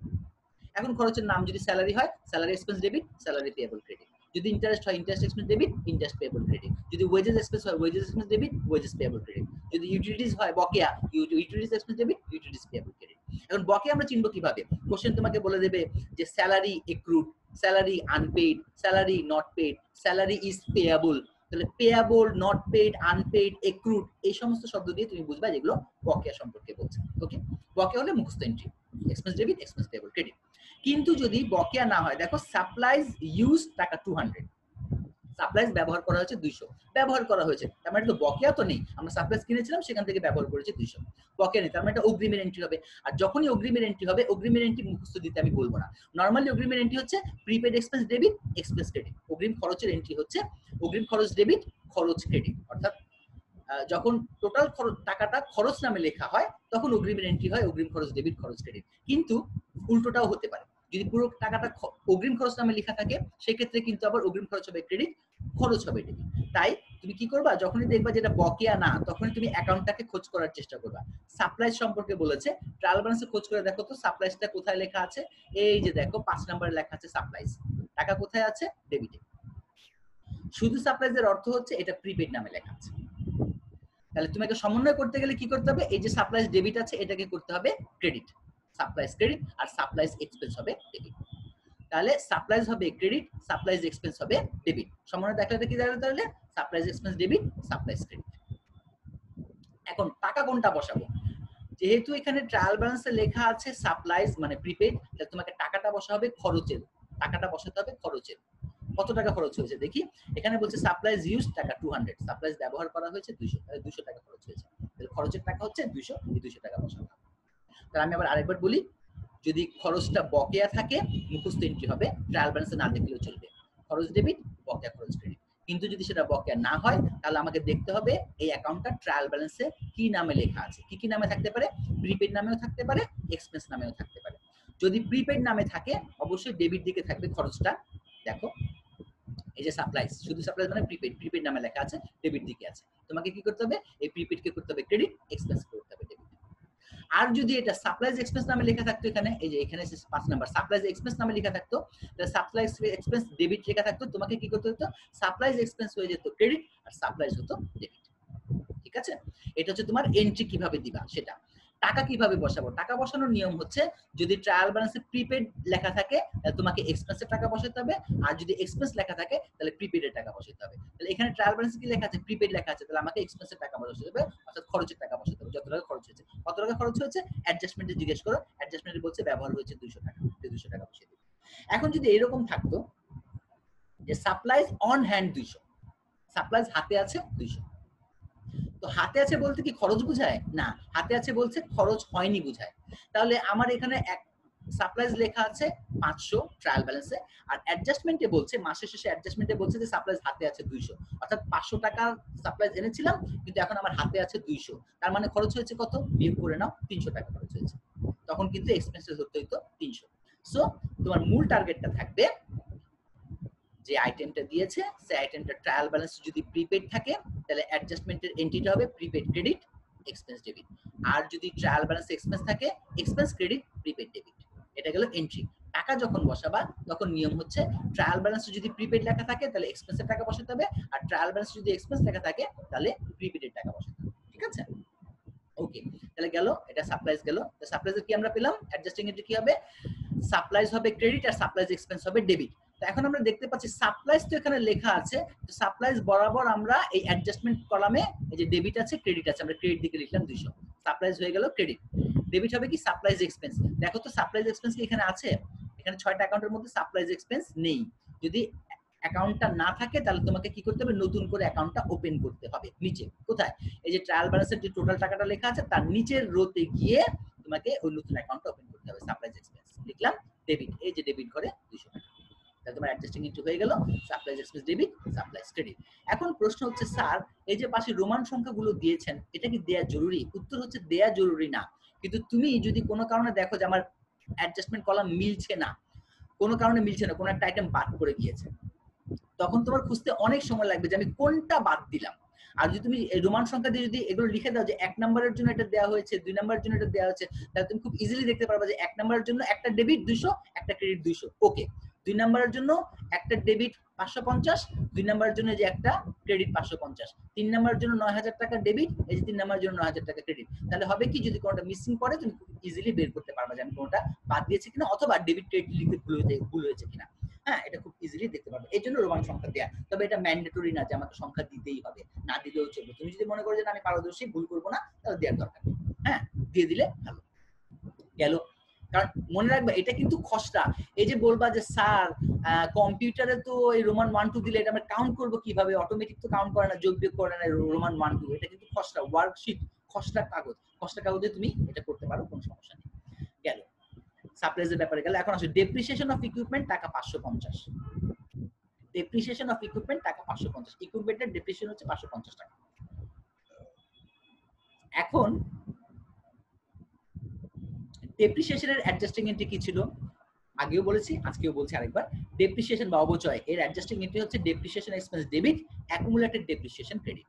এখন খরচের নাম যদি স্যালারি হয়, salary expense debit, salary payable credit. যদি ইন্টারেস্ট হয়, interest expense debit, interest payable credit. যদি ওয়েজেস এক্সপেন্স হয়, wages expense debit, wages payable credit. যদি ইউটিলিটিস হয়, বকেয়া, utilities expense debit, utilities payable credit. এখন বকেয়া আমরা চিনব কিভাবে? কোশ্চেন তোমাকে বলে দেবে যে salary accrued, salary unpaid, salary not paid, salary is payable. তাহলে payable, not paid, unpaid, accrued, এই সমস্ত শব্দ দিয়ে তুমি বুঝবা যেগুলো বকেয়া সম্পর্কে বলছে। ওকে, বকেয়া হলে মুখস্থ entry, expense debit, expense payable credit. কিন্তু যদি বকেয়া না হয়, দেখো সাপ্লাইজ ইউজ টাকা 200, সাপ্লাইজ ব্যবহার করা হয়েছে 200, ব্যবহার করা হয়েছে, তার মানে তো বকেয়া তো নেই, আমরা সাপ্লাইজ কিনেছিলাম সেখান থেকে ব্যবহার করেছি 200, বকেয়া নেই, তার মানে এটা অগ্রিমের এন্ট্রি হবে। আর যখনই অগ্রিমের এন্ট্রি হবে, অগ্রিমের এন্ট্রি মুখস্থ দিতে আমি বলবো না। নরমালি অগ্রিমের এন্ট্রি হচ্ছে prepaid expense debit, expense credit. অগ্রিম খরচের এন্ট্রি হচ্ছে অগ্রিম খরচ ডেবিট, খরচ ক্রেডিট। অর্থাৎ যখন টোটাল টাকাটা খরচ নামে লেখা হয় তখন অগ্রিমের এন্ট্রি হয় অগ্রিম খরচ ডেবিট, খরচ ক্রেডিট। কিন্তু উল্টোটাও হতে পারে, যদি পুরো টাকাটা অগ্রিম খরচ নামে লেখা থাকে সেক্ষেত্রে কিন্তু আবার অগ্রিম খরচ হবে ক্রেডিট, খরচ হবে ডেবিট। তাই তুমি কি করবা, যখনই দেখবা যেটা বকেয়া না, তখনই তুমি অ্যাকাউন্টটাকে খোঁজ করার চেষ্টা করবা। সাপ্লাইজ সম্পর্কে বলেছে, ট্রায়াল ব্যালেন্সে খোঁজ করে দেখো তো সাপ্লাইজটা কোথায় লেখা আছে। এই যে দেখো 5 নম্বরে লেখা আছে সাপ্লাইজ, টাকা কোথায় আছে, ডেবিটে। শুধু সাপ্লাইজের অর্থ হচ্ছে এটা প্রিপেড নামে লেখা আছে। তাহলে তোমাকে সমন্বয় করতে গেলে কি করতে হবে, এই যে সাপ্লাইজ ডেবিট আছে এটাকে করতে হবে ক্রেডিট, সাপ্লাইজ ক্রেডিট, আর সাপ্লাইজ এক্সপেন্স হবে ডেবিট। তাহলে সাপ্লাইজ হবে ক্রেডিট, সাপ্লাইজ এক্সপেন্স হবে ডেবিট। সমন্বয় দেখালে কি দাঁড়ালো, তাহলে supplies expense debit, supplies credit. এখন টাকা কোনটা বসাবো, যেহেতু এখানে ট্রায়াল ব্যালেন্সে লেখা আছে সাপ্লাইজ মানে প্রিপেড, তাহলে তোমাকে টাকাটা বসাতে হবে খরচের, টাকাটা বসাতে হবে খরচের। কত টাকা খরচ হয়েছে দেখি, এখানে বলছে সাপ্লাইজ ইউজ টাকা 200, সাপ্লাইজ ব্যবহার করা হয়েছে 200, তাহলে 200 টাকা খরচ হয়েছে, তাহলে খরচের টাকা হচ্ছে 200, এই 200 টাকা বসাবো। তাহলে আমি আবার আরেকবার বলি, যদি খরচটা বকেয়া থাকে মুখস্থ এন্ট্রি হবে, ট্রায়াল ব্যালেন্সে না দেখলেও চলবে, খরচ ডেবিট, বকেয়া খরচ ক্রেডিট। কিন্তু যদি সেটা বকেয়া না হয় তাহলে আমাকে দেখতে হবে এই অ্যাকাউন্টটা ট্রায়াল ব্যালেন্সে কি নামে লেখা আছে। কি কি নামে থাকতে পারে, প্রিপেড নামেও থাকতে পারে, এক্সপেন্স নামেও থাকতে পারে। যদি প্রিপেড নামে থাকে অবশ্যই ডেবিট দিকে থাকবে খরচটা। দেখো এই যে সাপ্লাইজ, শুধু সাপ্লাইজ মানে প্রিপেড, প্রিপেড নামে লেখা আছে, ডেবিট দিকে আছে। তোমাকে কি করতে হবে, এই প্রিপেড কে করতে হবে ক্রেডিট, এক্সপেন্স করতে হবে ডেবিট। আর যদি এটা সাপ্লাইজ এক্সপেন্স নামে লেখা থাকতো, এখানে এই যে এখানে 5 নাম্বার সাপ্লাইজ এক্সপেন্স নামে লেখা থাকতো, তাহলে সাপ্লাইজ এক্সপেন্স ডেবিট লেখা থাকতো, তোমাকে কি করতে হতো, সাপ্লাইজ এক্সপেন্স হয়ে যেত ক্রেডিট আর সাপ্লাইজ হতো ডেবিট। ঠিক আছে, এটা হচ্ছে তোমার এন্ট্রি কিভাবে দিবা সেটা। টাকা কিভাবে বসাবো, টাকা বসানোর নিয়ম হচ্ছে যদি ট্রায়াল ব্যালেন্সে প্রিপেড লেখা থাকে তাহলে তোমাকে এক্সপেন্সের টাকা বসাতে হবে, আর যদি এক্সপেন্স লেখা থাকে তাহলে প্রিপেডের টাকা বসাতে হবে। তাহলে এখানে ট্রায়াল ব্যালেন্সে কি লেখা আছে, প্রিপেড লেখা আছে, তাহলে আমাকে এক্সপেন্সের টাকা বসাতে হবে, অর্থাৎ খরচের টাকা বসাতে হবে, যত টাকা খরচ হয়েছে। কত টাকা খরচ হয়েছে, অ্যাডজাস্টমেন্টে জিজ্ঞেস করো, অ্যাডজাস্টমেন্টে বলছে ব্যবহার হয়েছে 200 টাকা, 200 টাকা বসিয়ে দিবে। এখন যদি এরকম থাকতো যে সাপ্লাইজ অন হ্যান্ড 200, সাপ্লাইজ হাতে আছে 200, তো হাতে আছে বলতে কি খরচ বোঝায় না, হাতে আছে বলছে খরচ হয়নি বোঝায়। তাহলে আমার এখানে এক সাপ্লাইজ লেখা আছে 500 ট্রায়াল ব্যালেন্সে। আর অ্যাডজাস্টমেন্টে বলছে, মাসের শেষে অ্যাডজাস্টমেন্টে বলছে যে সাপ্লাইজ হাতে আছে 200, অর্থাৎ 500 টাকা সাপ্লাইজ এনেছিলাম কিন্তু এখন আমার হাতে আছে 200, তার মানে খরচ হয়েছে কত, বিয়োগ করে নাও, 300 টাকা খরচ হয়েছে। তখন কিন্তু এক্সপেন্সেস ধরতে হইতো 300। সো তোমার মূল টার্গেটটা থাকবে যে আইটেমটা দিয়েছে সেই আইটেমটা ট্রায়াল ব্যালেন্স যদি প্রিপেড থাকে তাহলে অ্যাডজাস্টমেন্টের এন্ট্রিটা হবে প্রিপেড ক্রেডিট এক্সপেন্স ডেবিট, আর যদি ট্রায়াল ব্যালেন্স এক্সপেন্স থাকে এক্সপেন্স ক্রেডিট প্রিপেড ডেবিট। এটা গেল এন্ট্রি। টাকা যখন বসাবা তখন নিয়ম হচ্ছে ট্রায়াল ব্যালেন্স যদি প্রিপেড লেখা থাকে তাহলে এক্সপেন্সের টাকা বসাতে হবে, আর ট্রায়াল ব্যালেন্স যদি এক্সপেন্স লেখা থাকে তাহলে প্রিপেডের টাকা বসাতে হবে। ঠিক আছে, ওকে। তাহলে গেল, এটা সাপ্লাইজ গেল। তো সাপ্লাইজের কি আমরা পেলাম, অ্যাডজাস্টিং এন্ট্রি কি হবে, সাপ্লাইজ হবে ক্রেডিট আর সাপ্লাইজ এক্সপেন্স হবে ডেবিট। তো এখন আমরা দেখতে পাচ্ছি সাপ্লাইজ তো এখানে লেখা আছে, তো সাপ্লাইজ বরাবর আমরা এই অ্যাডজাস্টমেন্ট কলামে এই যে ডেবিট আছে ক্রেডিট আছে, আমরা ক্রেডিট দিকে লিখলাম 200, সাপ্লাইজ হয়ে গেল ক্রেডিট। ডেবিট হবে কি সাপ্লাইজ এক্সপেন্স। দেখো তো সাপ্লাইজ এক্সপেন্স কি এখানে আছে, এখানে 6টা অ্যাকাউন্টের মধ্যে সাপ্লাইজ এক্সপেন্স নেই। যদি অ্যাকাউন্টটা না থাকে তাহলে তোমাকে কি করতে হবে, নতুন করে অ্যাকাউন্টটা ওপেন করতে হবে। নিচে কোথায়, এই যে ট্রায়াল ব্যালেন্সের যে টোটাল টাকাটা লেখা আছে তার নিচের রোতে গিয়ে তোমাকে ওই নতুন অ্যাকাউন্টটা ওপেন করতে হবে। সাপ্লাইজ এক্সপেন্স লিখলাম ডেবিট, এই যে ডেবিট করে 200 টাকা, তাহলে তোমার অ্যাডজাস্টিং এন্ট্রি হয়ে গেল supplies expense debit supplies credit. এখন প্রশ্ন হচ্ছে স্যার এই যে পাশে রোমান সংখ্যাগুলো দিয়েছেন এটা কি দেয়া জরুরি? উত্তর হচ্ছে দেয়া জরুরি না, কিন্তু তুমি যদি কোনো কারণে দেখো যে আমার অ্যাডজাস্টমেন্ট কলাম মিলছে না, কোনো কারণে মিলছে না, কোনো একটা আইটেম বাদ করে গিয়েছে, তখন তোমার খুঁজতে অনেক সময় লাগবে যে আমি কোনটা বাদ দিলাম। আর যদি তুমি রোমান সংখ্যা দিয়ে যদি এগুলো লিখে দাও যে 1 নম্বরের জন্য এটা দেওয়া হয়েছে, 2 নম্বরের জন্য এটা দেওয়া হয়েছে, তাহলে তুমি খুব ইজিলি দেখতে পারবে যে 1 নম্বরের জন্য একটা ডেবিট 200, একটা ক্রেডিট 200, ওকে। 2 নম্বরের জন্য একটা ডেবিট 550, 2 নম্বরের জন্য যে একটা ক্রেডিট 550, 3 নম্বরের জন্য 9000 টাকা ডেবিট, এই যে 3 নম্বরের জন্য 9000 টাকা ক্রেডিট। তাহলে হবে কি, যদি কোনটা মিসিং পড়ে তুমি খুব ইজিলি বের করতে পারবে যে আমি কোনটা বাদ দিয়েছি কিনা, অথবা ডেবিট ক্রেডিট লিখতে ভুল হয়েছে কিনা। হ্যাঁ, এটা খুব ইজিলি দেখতে পারবে, এই জন্য রোমান সংখ্যা দেয়া। তবে এটা ম্যান্ডেটরি না যে আমাকে সংখ্যা দিতেই হবে, না দিলেও চলবে। তুমি যদি মনে করো যে আমি পারদর্শী, ভুল করবো না, তাহলে দেওয়ার দরকার নেই। হ্যাঁ, দিয়ে দিলে ভালো গেল। কারণ মনে রাখবে এটা কিন্তু খসড়া। এই যে বলবা যে স্যার কম্পিউটারে তো এই রোমান 1 2 দিলে এটা আমরা কাউন্ট করবো কিভাবে, অটোমেটিক তো কাউন্ট করে না, যোগ বিয়োগ করে না রোমান 1 2, এটা কিন্তু খসড়া ওয়ার্কশিট, খসড়া কাগজ, খসড়া কাগজে তুমি এটা করতে পারো, কোনো সমস্যা নেই। গেল সাপ্লাইজের ব্যাপারে গেল। এখন আসলে ডেপ্রিসিয়েশন অফ ইকুইপমেন্ট টাকা 550, ডেপ্রিসিয়েশন অফ ইকুইপমেন্ট টাকা 550, ইকুইপমেন্টের ডেপ্রিসিয়েশন হচ্ছে 550 টাকা। এখন ডেপ্রিসিয়েশনের অ্যাডজাস্টিং এন্ট্রি কি ছিল, আগেও বলেছি আজকেও বলছি আরেকবার, ডেপ্রিসিয়েশন বা অবচয় এর অ্যাডজাস্টিং এন্ট্রি হচ্ছে depreciation expense debit accumulated depreciation credit.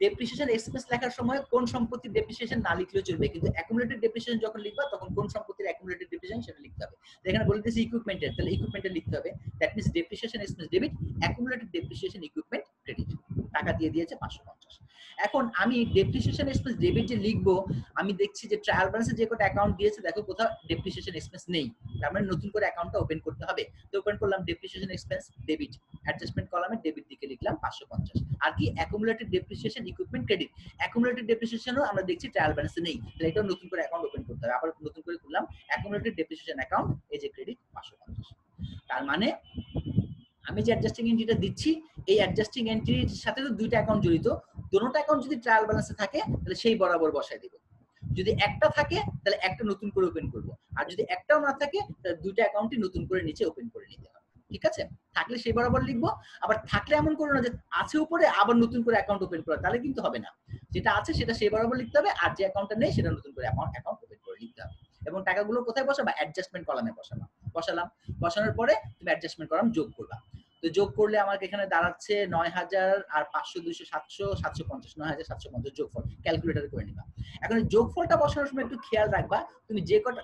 Depreciation expense লেখার সময় কোন সম্পত্তির ডেপ্রিসিয়েশন না লিখলেও চলবে, কিন্তু অ্যাকুমুলেটেড ডেপ্রিসিয়েশন যখন লিখবা তখন কোন সম্পত্তির অ্যাকুমুলেটেড ডেপ্রিসিয়েশন সেটা লিখতে হবে। এখানে বলে দিয়েছি ইকুইপমেন্টের, তাহলে ইকুইপমেন্টের লিখতে হবে। That means depreciation expense debit accumulated depreciation equipment credit, টাকা দিয়ে দিয়েছে 550। এখন আমি ডেপ্রিসিয়েশন এক্সপেন্স ডেবিট যে লিখবো, আমি দেখছি যে ট্রায়াল ব্যালেন্সে যে কটা অ্যাকাউন্ট দিয়েছে দেখো কোথাও ডেপ্রিসিয়েশন এক্সপেন্স নেই, তার মানে নতুন করে অ্যাকাউন্টটা ওপেন করতে হবে। তো ওপেন করলাম ডেপ্রিসিয়েশন এক্সপেন্স ডেবিট, অ্যাডজাস্টমেন্ট কলামে ডেবিট দিকে লিখলাম 550, আর কি accumulated depreciation equipment credit. Accumulated ডেপ্রিসিয়েশনও আমরা দেখছি ট্রায়াল ব্যালেন্সে নেই, তাহলে এটাও নতুন করে অ্যাকাউন্ট ওপেন করতে হবে। আবার নতুন করে করলাম অ্যাকুমুলেটেড ডেপ্রিসিয়েশন অ্যাকাউন্ট, এই যে ক্রেডিট 550। তার মানে আমি যে অ্যাডজাস্টিং এন্ট্রিটা দিচ্ছি এই অ্যাডজাস্টিং এন্ট্রির সাথে তো দুইটা অ্যাকাউন্ট জড়িত, দুটোটা অ্যাকাউন্ট যদি ট্রায়াল ব্যালেন্সে থাকে তাহলে সেই বরাবর বসায় দেব, যদি একটা থাকে তাহলে একটা নতুন করে ওপেন করব, আর যদি একটাও না থাকে তাহলে দুইটা অ্যাকাউন্টই নতুন করে নিচে ওপেন করে নিতে হবে। ঠিক আছে, থাকলে সেই বরাবর লিখবো, আবার থাকলে এমন করো না যে আছে উপরে আবার নতুন করে অ্যাকাউন্ট ওপেন করা, তাহলে কিন্তু হবে না। যেটা আছে সেটা সেই বরাবর লিখতে হবে, আর যে অ্যাকাউন্টটা নেই সেটা নতুন করে অ্যাকাউন্ট ওপেন করে লিখতে হবে। এবং টাকাগুলো কোথায় বসাবা, অ্যাডজাস্টমেন্ট কলামে বসালাম। বসানোর পরে তুমি অ্যাডজাস্টমেন্ট কলাম যোগ করবা। তো যোগ করলে আমাকে এখানে দাঁড়াচ্ছে 9000 আর 500 200 700 750, 9750 যোগফল, ক্যালকুলেটরে করে নিবা। এখন যোগফলটা বসানোর সময় একটু খেয়াল রাখবা, তুমি যে কটা,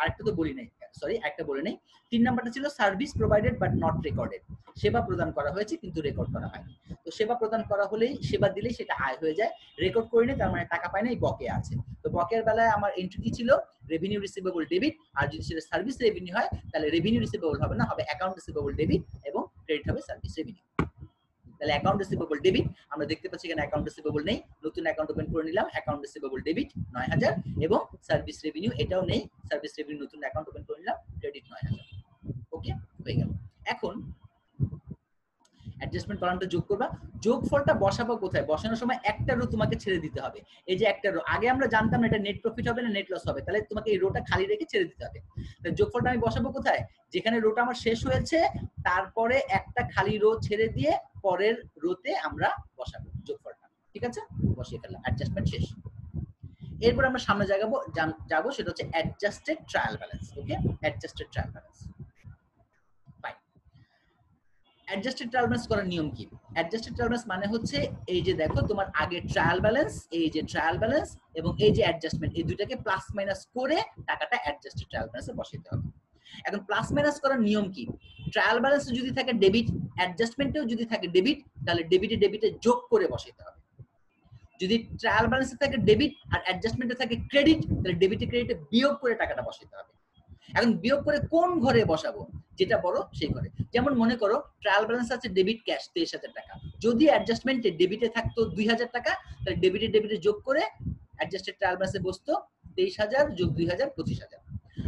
আরেকটা তো বলি নাই, সরি একটা বলে নেই। 3 নাম্বারটা ছিল service provided but not recorded, সেবা প্রদান করা হয়েছে কিন্তু রেকর্ড করা হয়নি। তো সেবা প্রদান করা হলেই, সেবা দিলেই সেটা আয় হয়ে যায়, রেকর্ড করিনি তার মানে টাকা পায় না, এই বকেয়া আছে। তো বকেয়ার বেলায় আমার এন্ট্রি কি ছিল, রেভিনিউ রিসিভেবল ডেবিট, আর যদি সেটা সার্ভিস রেভিনিউ হয় তাহলে রেভিনিউ রিসিভেবল হবে না, হবে অ্যাকাউন্ট রিসিভেবল ডেবিট এবং ক্রেডিট হবে সার্ভিস রেভিনিউ। তাহলে অ্যাকাউন্ট রিসিভেবল ডেবিট আমরা দেখতে পাচ্ছি এখানে অ্যাকাউন্ট রিসিভেবল নেই, নতুন অ্যাকাউন্ট ওপেন করে নিলাম, অ্যাকাউন্ট রিসিভেবল ডেবিট 9000 এবং সার্ভিস রেভিনিউ এটাও নেই, সার্ভিস রেভিনিউ নতুন অ্যাকাউন্ট ওপেন করে নিলাম, ক্রেডিট 9000। ওকে, হয়ে গেল। এখন অ্যাডজাস্টমেন্ট কলামটা যোগ করবা, যোগফলটা বসাবো কোথায়? বসানোর সময় একটা রো তোমাকে ছেড়ে দিতে হবে। এই যে একটা রো, আগে আমরা জানতাম না এটা নেট প্রফিট হবে না নেট লস হবে, তাহলে তোমাকে এই রোটা খালি রেখে ছেড়ে দিতে হবে। তাহলে যোগফলটা আমি বসাবো কোথায়? যেখানে রোটা আমার শেষ হয়েছে তারপরে একটা খালি রো ছেড়ে দিয়ে পরের রোতে আমরা বসাবো যোগফলটা। ঠিক আছে, বসিয়ে ফেললাম, অ্যাডজাস্টমেন্ট শেষ। এরপর আমরা সামনে যাবো সেটা হচ্ছে adjusted trial balance. Okay, adjusted trial balance. Fine, adjusted trial balance করার নিয়ম কি? অ্যাডজাস্টেড ট্রায়াল ব্যালেন্স মানে হচ্ছে এই যে দেখো তোমার আগে ট্রায়াল ব্যালেন্স, এই যে ট্রায়াল ব্যালেন্স এবং এই যে অ্যাডজাস্টমেন্ট, এই দুইটাকে প্লাস মাইনাস করে টাকাটা অ্যাডজাস্টেড ট্রায়াল ব্যালেন্সে বসাতে হবে। এখন প্লাস মাইনাস করার নিয়ম কি? ট্রায়াল ব্যালেন্সে যদি থাকে ডেবিট, অ্যাডজাস্টমেন্টেও যদি থাকে ডেবিট, তাহলে ডেবিটে ডেবিটে যোগ করে বসাতে হবে। যদি ট্রায়াল ব্যালেন্সে থাকে ডেবিট আর অ্যাডজাস্টমেন্টে থাকে ক্রেডিট, তাহলে ডেবিটে ক্রেডিটে বিয়োগ করে টাকাটা বসাতে হবে। এখন বিয়োগ করে কোন ঘরে বসাবো? যেটা বড় সেই ঘরে। যেমন মনে করো ট্রায়াল ব্যালেন্স আছে ডেবিট ক্যাশ 23,000 টাকা, যদি অ্যাডজাস্টমেন্টে ডেবিটে থাকতো 2,000 টাকা, তাহলে ডেবিটে ডেবিটে যোগ করে অ্যাডজাস্টেড ট্রায়াল ব্যালেন্সে বসতো 23,000 যোগ 2,000 25,000।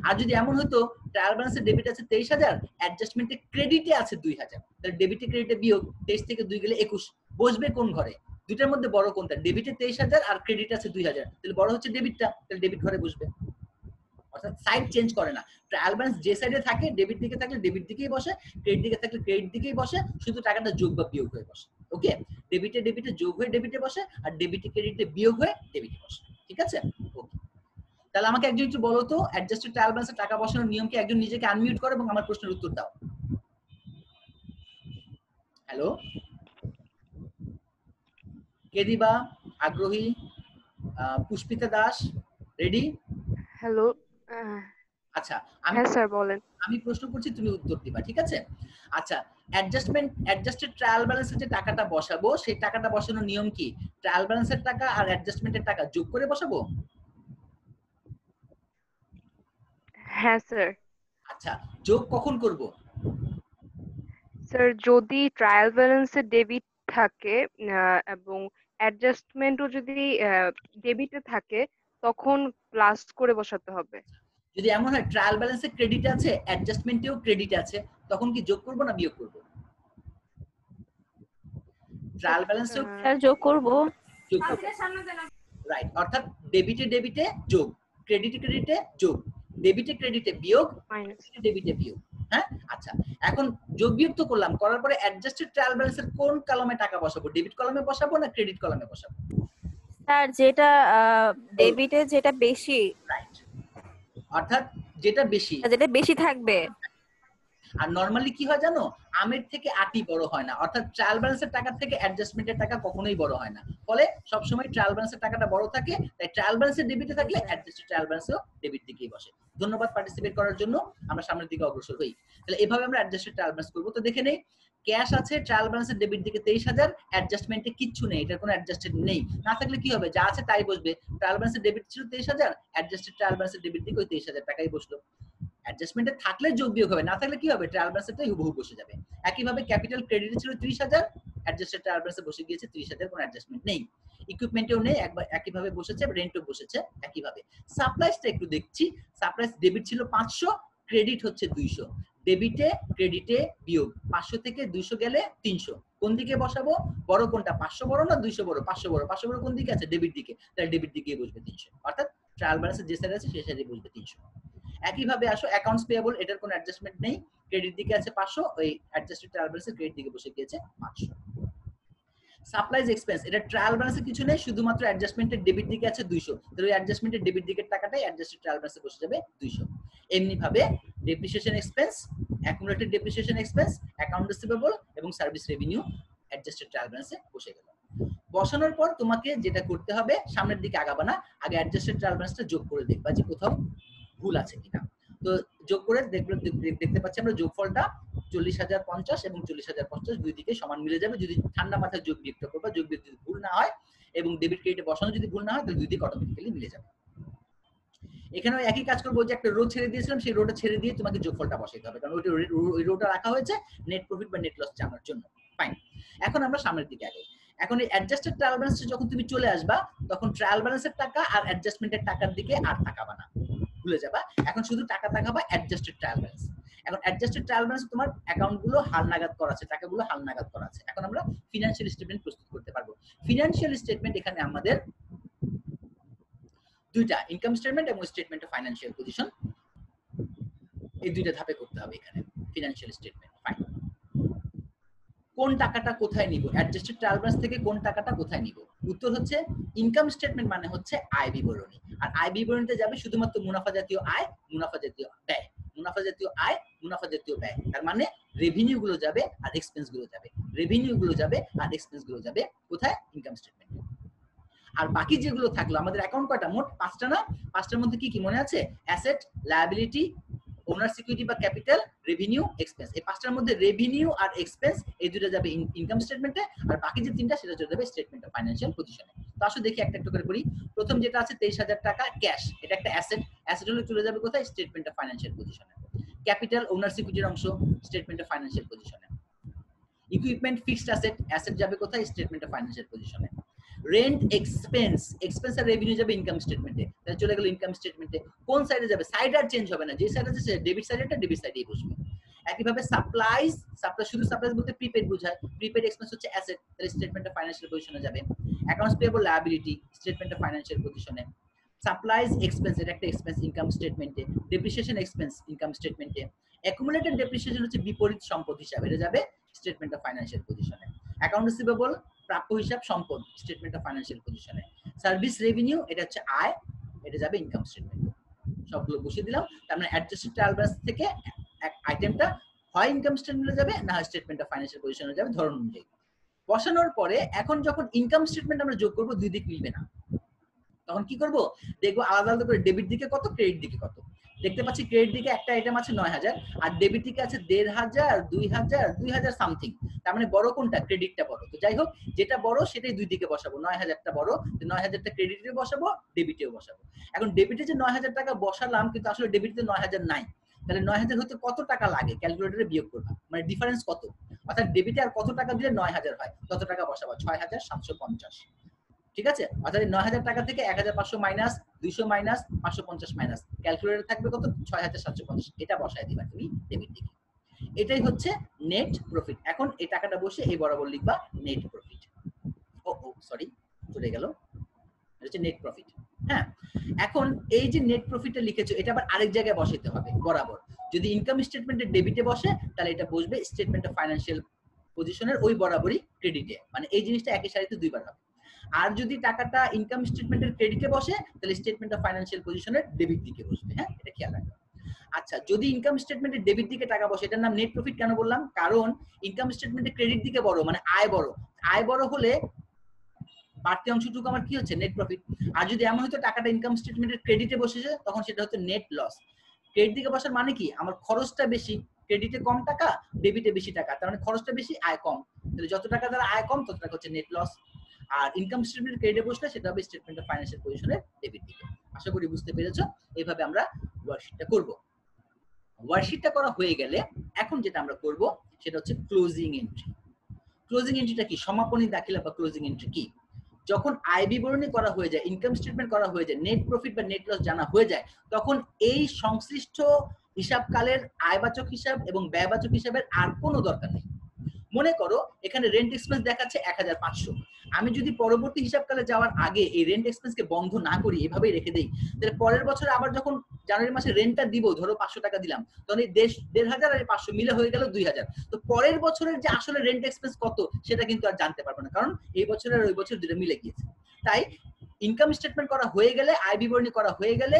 আর যদি এমন হতো ট্রায়াল ব্যালেন্সে ডেবিট আছে 23,000, অ্যাডজাস্টমেন্টে ক্রেডিটে আছে 2,000, তাহলে ডেবিটে ক্রেডিটে বিয়োগ 23 থেকে 2 গেলে 21, বসবে কোন ঘরে? দুটার মধ্যে বড় কোনটা? ডেবিটে 23,000 আর ক্রেডিট আছে 2,000, তাহলে বড় হচ্ছে ডেবিটটা, তাহলে ডেবিট ঘরে বসবে। অর্থাৎ সাইড চেঞ্জ করে না, ট্রায়াল ব্যালেন্স যে সাইডে থাকে ডেবিট দিকে থাকলে ডেবিট দিকেই বসে, ক্রেডিট দিকে থাকলে ক্রেডিট দিকেই বসে, শুধু টাকাটা যোগ বা বিয়োগ হয়ে বসে। ওকে, ডেবিটে ডেবিটে যোগ হয়ে ডেবিটে বসে আর ডেবিটে ক্রেডিটে বিয়োগ হয়ে ডেবিটে বসে। ঠিক আছে, ওকে। তাহলে আমাকে একজন একটু বলো তো অ্যাডজাস্টেড ট্রায়াল ব্যালেন্সে টাকা বসানোর নিয়ম কি? একজন নিজেকে আনমিউট করো এবং আমার প্রশ্নের উত্তর দাও। হ্যালো, কে দিবা? আগ্রহী? পুষ্পিতা দাস, রেডি? হ্যালো। আচ্ছা, হ্যাঁ স্যার বলেন। আমি প্রশ্ন করছি, তুমি উত্তর দিবা, ঠিক আছে? আচ্ছা, অ্যাডজাস্টেড ট্রায়াল ব্যালেন্সে যে টাকাটা বসাবো সেই টাকাটা বসানোর নিয়ম কি? ট্রায়াল ব্যালেন্সের টাকা আর অ্যাডজাস্টমেন্টের টাকা যোগ করে বসাবো? হ্যাঁ স্যার। আচ্ছা, যোগ কখন করব? স্যার যদি ট্রায়াল ব্যালেন্সে ডেবিট থাকে এবং অ্যাডজাস্টমেন্টও যদি ডেবিটে থাকে তখন প্লাস করে বসাতে হবে। যদি এমন হয় ট্রায়াল ব্যালেন্সে ক্রেডিট আছে অ্যাডজাস্টমেন্টেও ক্রেডিট আছে, তখন কি যোগ করব না বিয়োগ করব? ট্রায়াল ব্যালেন্সেও স্যার যোগ করব। যোগ করব, রাইট। অর্থাৎ ডেবিটে ডেবিটে যোগ, ক্রেডিটে ক্রেডিটে যোগ, ডেবিটে ক্রেডিটে বিয়োগ, মাইনাস। ডেবিটে বিয়োগ। হ্যাঁ, আচ্ছা, এখন যোগ বিয়োগ তো করলাম, করার পরে অ্যাডজাস্টেড ট্রায়াল ব্যালেন্সের কোন কলামে টাকা বসাবো? ডেবিট কলামে বসাবো না ক্রেডিট কলামে বসাবো? স্যার যেটা ডেবিটে যেটা বেশি, রাইট, অর্থাৎ যেটা বেশি। যেটা বেশি থাকবে। আর নরমালি কি হয় জানো, আমের থেকে আটি বড় হয় না, অর্থাৎ ট্রায়াল ব্যালেন্সের টাকা থেকে অ্যাডজাস্টমেন্টের টাকা কখনোই বড় হয় না, ফলে সবসময় ট্রায়াল ব্যালেন্সের টাকাটা বড় থাকে, তাই ট্রায়াল ব্যালেন্সের ডেবিটে থাকলে অ্যাডজাস্টেড ট্রায়াল ব্যালেন্সও ডেবিট দিকেই বসে। ধন্যবাদ পার্টিসিপেট করার জন্য, আমরা সামনের দিকে অগ্রসর হই। তাহলে এভাবে আমরা অ্যাডজাস্টেড ট্রায়াল ব্যালেন্স করব। তো দেখে নেই, ক্যাশ আছে ট্রায়াল ব্যালেন্সের ডেবিট দিকে 23,000, অ্যাডজাস্টমেন্টে কিচ্ছু নেই, এটার কোনো অ্যাডজাস্টেড নেই, না থাকলে কি হবে? যা আছে তাই বসবে। ট্রায়াল ব্যালেন্সের ডেবিট ছিল 23,000, অ্যাডজাস্টেড ট্রায়াল ব্যালেন্সের ডেবিট দিকে ওই 23,000 টাকাই বসলো। অ্যাডজাস্টমেন্টে থাকলে যোগ বিয়োগ হবে, না থাকলে কি হবে? ট্রায়াল ব্যালেন্সটাই হুবহু বসে যাবে। একইভাবে ক্যাপিটাল ক্রেডিটে ছিল 30,000, অ্যাডজাস্টেড ট্রায়াল ব্যালেন্সে বসে গিয়েছে 30,000, কোনো অ্যাডজাস্টমেন্ট নেই। ইকুইপমেন্টেও নেই, একইভাবে বসেছে, রেন্টও বসেছে একইভাবে। সাপ্লাইসটা একটু দেখছি, সাপ্লাইস ডেবিট ছিল 500, ক্রেডিট হচ্ছে 200, ডেবিটে ক্রেডিটে বিয়োগ, 500 থেকে 200 গেলে 300, কোন দিকে বসাবো? বড় কোনটা? 500 বড় না 200 বড়? 500 বড়। 500 বড় কোন দিকে আছে? ডেবিট দিকে, তাহলে ডেবিট দিকে বসবে 300, অর্থাৎ ট্রায়াল ব্যালেন্সে যে সাইড আছে সেই সাইডে বসবে 300। একইভাবে আসো অ্যাকাউন্টস পেয়েবল, এটার কোনো অ্যাডজাস্টমেন্ট নেই, ক্রেডিট দিকে আছে 500, ওই অ্যাডজাস্টেড ট্রায়াল ব্যালেন্সে ক্রেডিট দিকে বসে গিয়েছে 500। সাপ্লাইজ এক্সপেন্স, এটা ট্রায়াল ব্যালেন্সে কিছু নেই, শুধুমাত্র অ্যাডজাস্টমেন্টের ডেবিট দিকে আছে 200, তাহলে ওই অ্যাডজাস্টমেন্টের ডেবিট দিকের টাকাটাই অ্যাডজাস্টেড ট্রায়াল ব্যালেন্সে বসে যাবে 200। এমনি ভাবে depreciation expense, accumulated depreciation expense, account receivable এবং সার্ভিস রেভিনিউ অ্যাডজাস্টেড ট্রায়াল ব্যালেন্সে বসে গেল। বসানোর পর তোমাকে যেটা করতে হবে, সামনের দিকে আগাবা না, আগে অ্যাডজাস্টেড ট্রায়াল ব্যালেন্সটা যোগ করে দেখবা যে কোথাও ভুল আছে কিনা। তো যোগ করে দেখতে পাচ্ছি আমরা যোগফলটা 40,050 এবং 40,050 দুই দিকে সমান মিলে যাবে। যদি ঠান্ডা মাথায় যোগ বিয়োগটা করবা, যোগ বিয়োগ যদি ভুল না হয় এবং ডেবিট ক্রেডিটে বসানো যদি ভুল না হয়, তাহলে দুই দিকে অটোমেটিক্যালি মিলে যাবে। এখানেও একই কাজ করবো, যে একটা রো ছেড়ে দিয়েছিলাম সেই রোটা ছেড়ে দিয়ে তোমাকে যোগফলটা বসাইতে হবে, কারণ ওই রোটা রাখা হয়েছে নেট প্রফিট বা নেট লস জানার জন্য। ফাইন, এখন আমরা সামনের দিকে আগাই। এখন এই অ্যাডজাস্টেড ট্রায়াল ব্যালেন্সে যখন তুমি চলে আসবা, তখন ট্রায়াল ব্যালেন্সের টাকা আর অ্যাডজাস্টমেন্টের টাকার দিকে আর তাকাবা না, ভুলে যাবা। এখন শুধু টাকা তাকাবা অ্যাডজাস্টেড ট্রায়াল ব্যালেন্স। এখন অ্যাডজাস্টেড ট্রায়াল ব্যালেন্স তোমার অ্যাকাউন্ট গুলো হালনাগাদ করা আছে, টাকাগুলো হালনাগাদ করা আছে। এখন আমরা ফিনান্সিয়াল স্টেটমেন্ট প্রস্তুত করতে পারবো। ফিনান্সিয়াল স্টেটমেন্ট এখানে আমাদের দুইটা, ইনকাম স্টেটমেন্ট এবং স্টেটমেন্ট অফ ফাইন্যান্সিয়াল পজিশন, এই দুইটা ধাপে করতে হবে এখানে ফিনান্সিয়াল স্টেটমেন্ট। ফাইন, কোন টাকাটা কোথায় নিব, অ্যাডজাস্টেড ট্রায়াল ব্যালেন্স থেকে কোন টাকাটা কোথায় নিব? উত্তর হচ্ছে ইনকাম স্টেটমেন্ট মানে হচ্ছে আয় বিবরণী, আর আয় বিবরণীতে যাবে শুধুমাত্র মুনাফা জাতীয় আয়, মুনাফা জাতীয় ব্যয়, মুনাফা জাতীয় আয়, মুনাফা জাতীয় ব্যয়। তার মানে রেভিনিউ গুলো যাবে আর এক্সপেন্স গুলো যাবে, রেভিনিউ গুলো যাবে আর এক্সপেন্স গুলো যাবে কোথায়? ইনকাম স্টেটমেন্টে। আর বাকি যেগুলো থাকলো আমাদের অ্যাকাউন্ট কয়টা? মোট 5টা না? 5টার মধ্যে কি কি মনে আছে? অ্যাসেট, লায়াবিলিটি, ওনার সিকিউরিটি বা ক্যাপিটাল, রেভিনিউ, এক্সপেন্স। এই 5টার মধ্যে রেভিনিউ আর এক্সপেন্স এই দুটো যাবে ইনকাম স্টেটমেন্টে, আর বাকি যে 3টা সেটা চলে যাবে স্টেটমেন্ট অফ ফাইন্যান্সিয়াল পজিশনে। তো আসলে দেখি একটা একটা করে করি। প্রথম যেটা আছে 23,000 টাকা ক্যাশ, এটা একটা অ্যাসেট, অ্যাসেট হলে চলে যাবে কোথায়? স্টেটমেন্ট অফ ফাইন্যান্সিয়াল পজিশনে। ক্যাপিটাল, ওনার সিকিউরিটির অংশ, স্টেটমেন্ট অফ ফাইন্যান্সিয়াল পজিশনে। ইকুইপমেন্ট, ফিক্সড অ্যাসেট, অ্যাসেট যাবে কোথায়? স্টেটমেন্ট অফ ফাইন্যান্সিয়াল পজিশনে। রেন্ট, এক্সপেন্স, এক্সপেন্স আর রেভিনিউ যাবে ইনকাম স্টেটমেন্টে, তাহলে চলে গেল ইনকাম স্টেটমেন্টে। কোন সাইডে যাবে? সাইড আর চেঞ্জ হবে না, যে সাইড আছে ডেবিট সাইডেটা ডেবিট সাইডেই বসবে। একইভাবে সাপ্লাইজ, সাপ্লাই শুধু সাপ্লাইজ বলতে প্রিপেড বোঝায়, প্রিপেড এক্সপেন্স হচ্ছে অ্যাসেট, তাহলে স্টেটমেন্ট অফ ফাইন্যান্সিয়াল পজিশনে যাবে। Accounts payable, liability, statement of financial পজিশনে। সাপ্লাইজ এক্সপেন্স, এটা একটা এক্সপেন্স ইনকাম স্টেটমেন্টে। ডেপ্রিসিয়েশন এক্সপেন্স ইনকাম স্টেটমেন্টে। অ্যাকুমুলেটেড ডেপ্রিসিয়েশন হচ্ছে বিপরীত সম্পদ হিসাব, এটা যাবে স্টেটমেন্ট অফ ফাইন্যান্সিয়াল পজিশনে। অ্যাকাউন্ট রিসিভেবল, প্রাপ্য হিসাব সম্পদ, স্টেটমেন্ট অফ ফাইন্যান্সিয়াল পজিশনে। সার্ভিস রেভিনিউ, এটা হচ্ছে আয়, এটা যাবে ইনকাম স্টেটমেন্টে। সবগুলো বসিয়ে দিলাম। তার মানে অ্যাডজাস্টেড ট্রায়াল ব্যালেন্স থেকে আইটেমটা হয় ইনকাম স্টেটমেন্টে যাবে, না হয় স্টেটমেন্ট অফ ফাইন্যান্সিয়াল পজিশনে যাবে ধরন অনুযায়ী। বসানোর পরে এখন যখন ইনকাম স্টেটমেন্ট আমরা যোগ করব, দুই দিক মিলবে না, তখন কি করব? দেখবো আলাদা আলাদা করে ডেবিট দিকে কত, ক্রেডিট দিকে কত। দেখতে পাচ্ছি ক্রেডিট দিকে একটা আইটেম আছে 9,000, আর ডেবিট দিকে আছে 1,500, 2,000, 2,000 সামথিং। তার মানে বড় কোনটা? ক্রেডিটটা বড়। তো যাই হোক, যেটা বড় সেটাই দুই দিকে বসাবো। 9,000টা বড়, 9,000টা ক্রেডিটে বসাবো, ডেবিটেও বসাবো। এখন ডেবিটে যে 9,000 টাকা বসালাম, কিন্তু আসলে ডেবিটে 9,000 নাই, তাহলে 9,000 হতে কত টাকা লাগে ক্যালকুলেটরে বিয়োগ করবা, মানে ডিফারেন্স কত, অর্থাৎ ডেবিটে আর কত টাকা দিলে 9,000 হয়, তত টাকা বসাবা। 6,750। ঠিক আছে? অর্থাৎ 9,000 টাকা থেকে 1,500 মাইনাস, 200 মাইনাস, 550 মাইনাস, ক্যালকুলেটর থাকবে কত? 6,750। এটা বসায় দিবা তুমি ডেবিট দিকে। এটাই হচ্ছে নেট প্রফিট। এখন এই টাকাটা বসে এই বরাবর লিখবা নেট প্রফিট। ও সরি, চলে গেল, এটা হচ্ছে নেট প্রফিট। হ্যাঁ, এখন এই যে নেট প্রফিটটা লিখেছো, এটা আবার আরেক জায়গায় বসাতে হবে বরাবর। যদি ইনকাম স্টেটমেন্টের ডেবিটে বসে, তাহলে এটা বসবে স্টেটমেন্ট অফ ফাইন্যান্সিয়াল পজিশনের ওই বরাবরই ক্রেডিটে, মানে এই জিনিসটা একই সারিতে দুইবার হবে। আর যদি টাকাটা ইনকাম স্টেটমেন্টের ক্রেডিটে বসে, তাহলে স্টেটমেন্ট অফ ফাইন্যান্সিয়াল পজিশনের ডেবিট দিকে বসবে। হ্যাঁ, এটা খেয়াল রাখবে। আচ্ছা, যদি ইনকাম স্টেটমেন্টের ডেবিট দিকে টাকা বসে, এটার নাম নেট প্রফিট কেন বললাম? কারণ ইনকাম স্টেটমেন্টের ক্রেডিট দিকে বড়, মানে আয় বড়। আয় বড় হলে বাড়তি অংশটুকু আমার কি হচ্ছে? Net profit. আর যদি এমন হতো টাকাটা ইনকাম স্টেটমেন্টের ক্রেডিটে বসেছে, তখন সেটা হচ্ছে নেট লস। ক্রেডিট দিকে বসার মানে কি? আমার খরচটা বেশি, ক্রেডিটে কম টাকা, ডেবিটে বেশি টাকা, তার মানে খরচটা বেশি, আয় কম। তাহলে যত টাকা দ্বারা আয় কম, তত টাকা হচ্ছে নেট লস। আর ইনকাম স্টেটমেন্ট ক্রেডিটে বসলে সেটা হবে স্টেটমেন্ট অফ ফাইন্যান্সিয়াল পজিশনের ডেবিট দিকে। আশা করি বুঝতে পেরেছো। এইভাবে আমরা ওয়ার্কশিটটা করব। ওয়ার্কশিটটা করা হয়ে গেলে এখন যেটা আমরা করব সেটা হচ্ছে ক্লোজিং এন্ট্রি। ক্লোজিং এন্ট্রিটা কি? সমাপনী দাখিলা বা ক্লোজিং এন্ট্রি কি? যখন আয় বিবরণী করা হয়ে যায়, ইনকাম স্টেটমেন্ট করা হয়ে যায়, নেট প্রফিট বা নেট লস জানা হয়ে যায়, তখন এই সংশ্লিষ্ট হিসাবকালের আয়বাচক হিসাব এবং ব্যয়বাচক হিসাবের আর কোনো দরকার নেই। মনে করো এখানে রেন্ট এক্সপেন্স দেখাচ্ছে 1,500, আমি যদি পরবর্তী হিসাবকালে যাওয়ার আগে এই রেন্ট এক্সপেন্সকে বন্ধ না করি, এভাবেই রেখে দেই, তাহলে পরের বছর আবার যখন জানুয়ারি মাসে রেন্টটা দিব, ধরো 500 টাকা দিলাম, তখন এই 1,500 আর 500 মিলে হয়ে গেল 2,000। তো পরের বছরের যে আসলে রেন্ট এক্সপেন্স কত, সেটা কিন্তু আর জানতে পারবো না, কারণ এই বছর আর ওই বছর দুটো মিলে গিয়েছে। তাই ইনকাম স্টেটমেন্ট করা হয়ে গেলে, আয় বিবরণী করা হয়ে গেলে,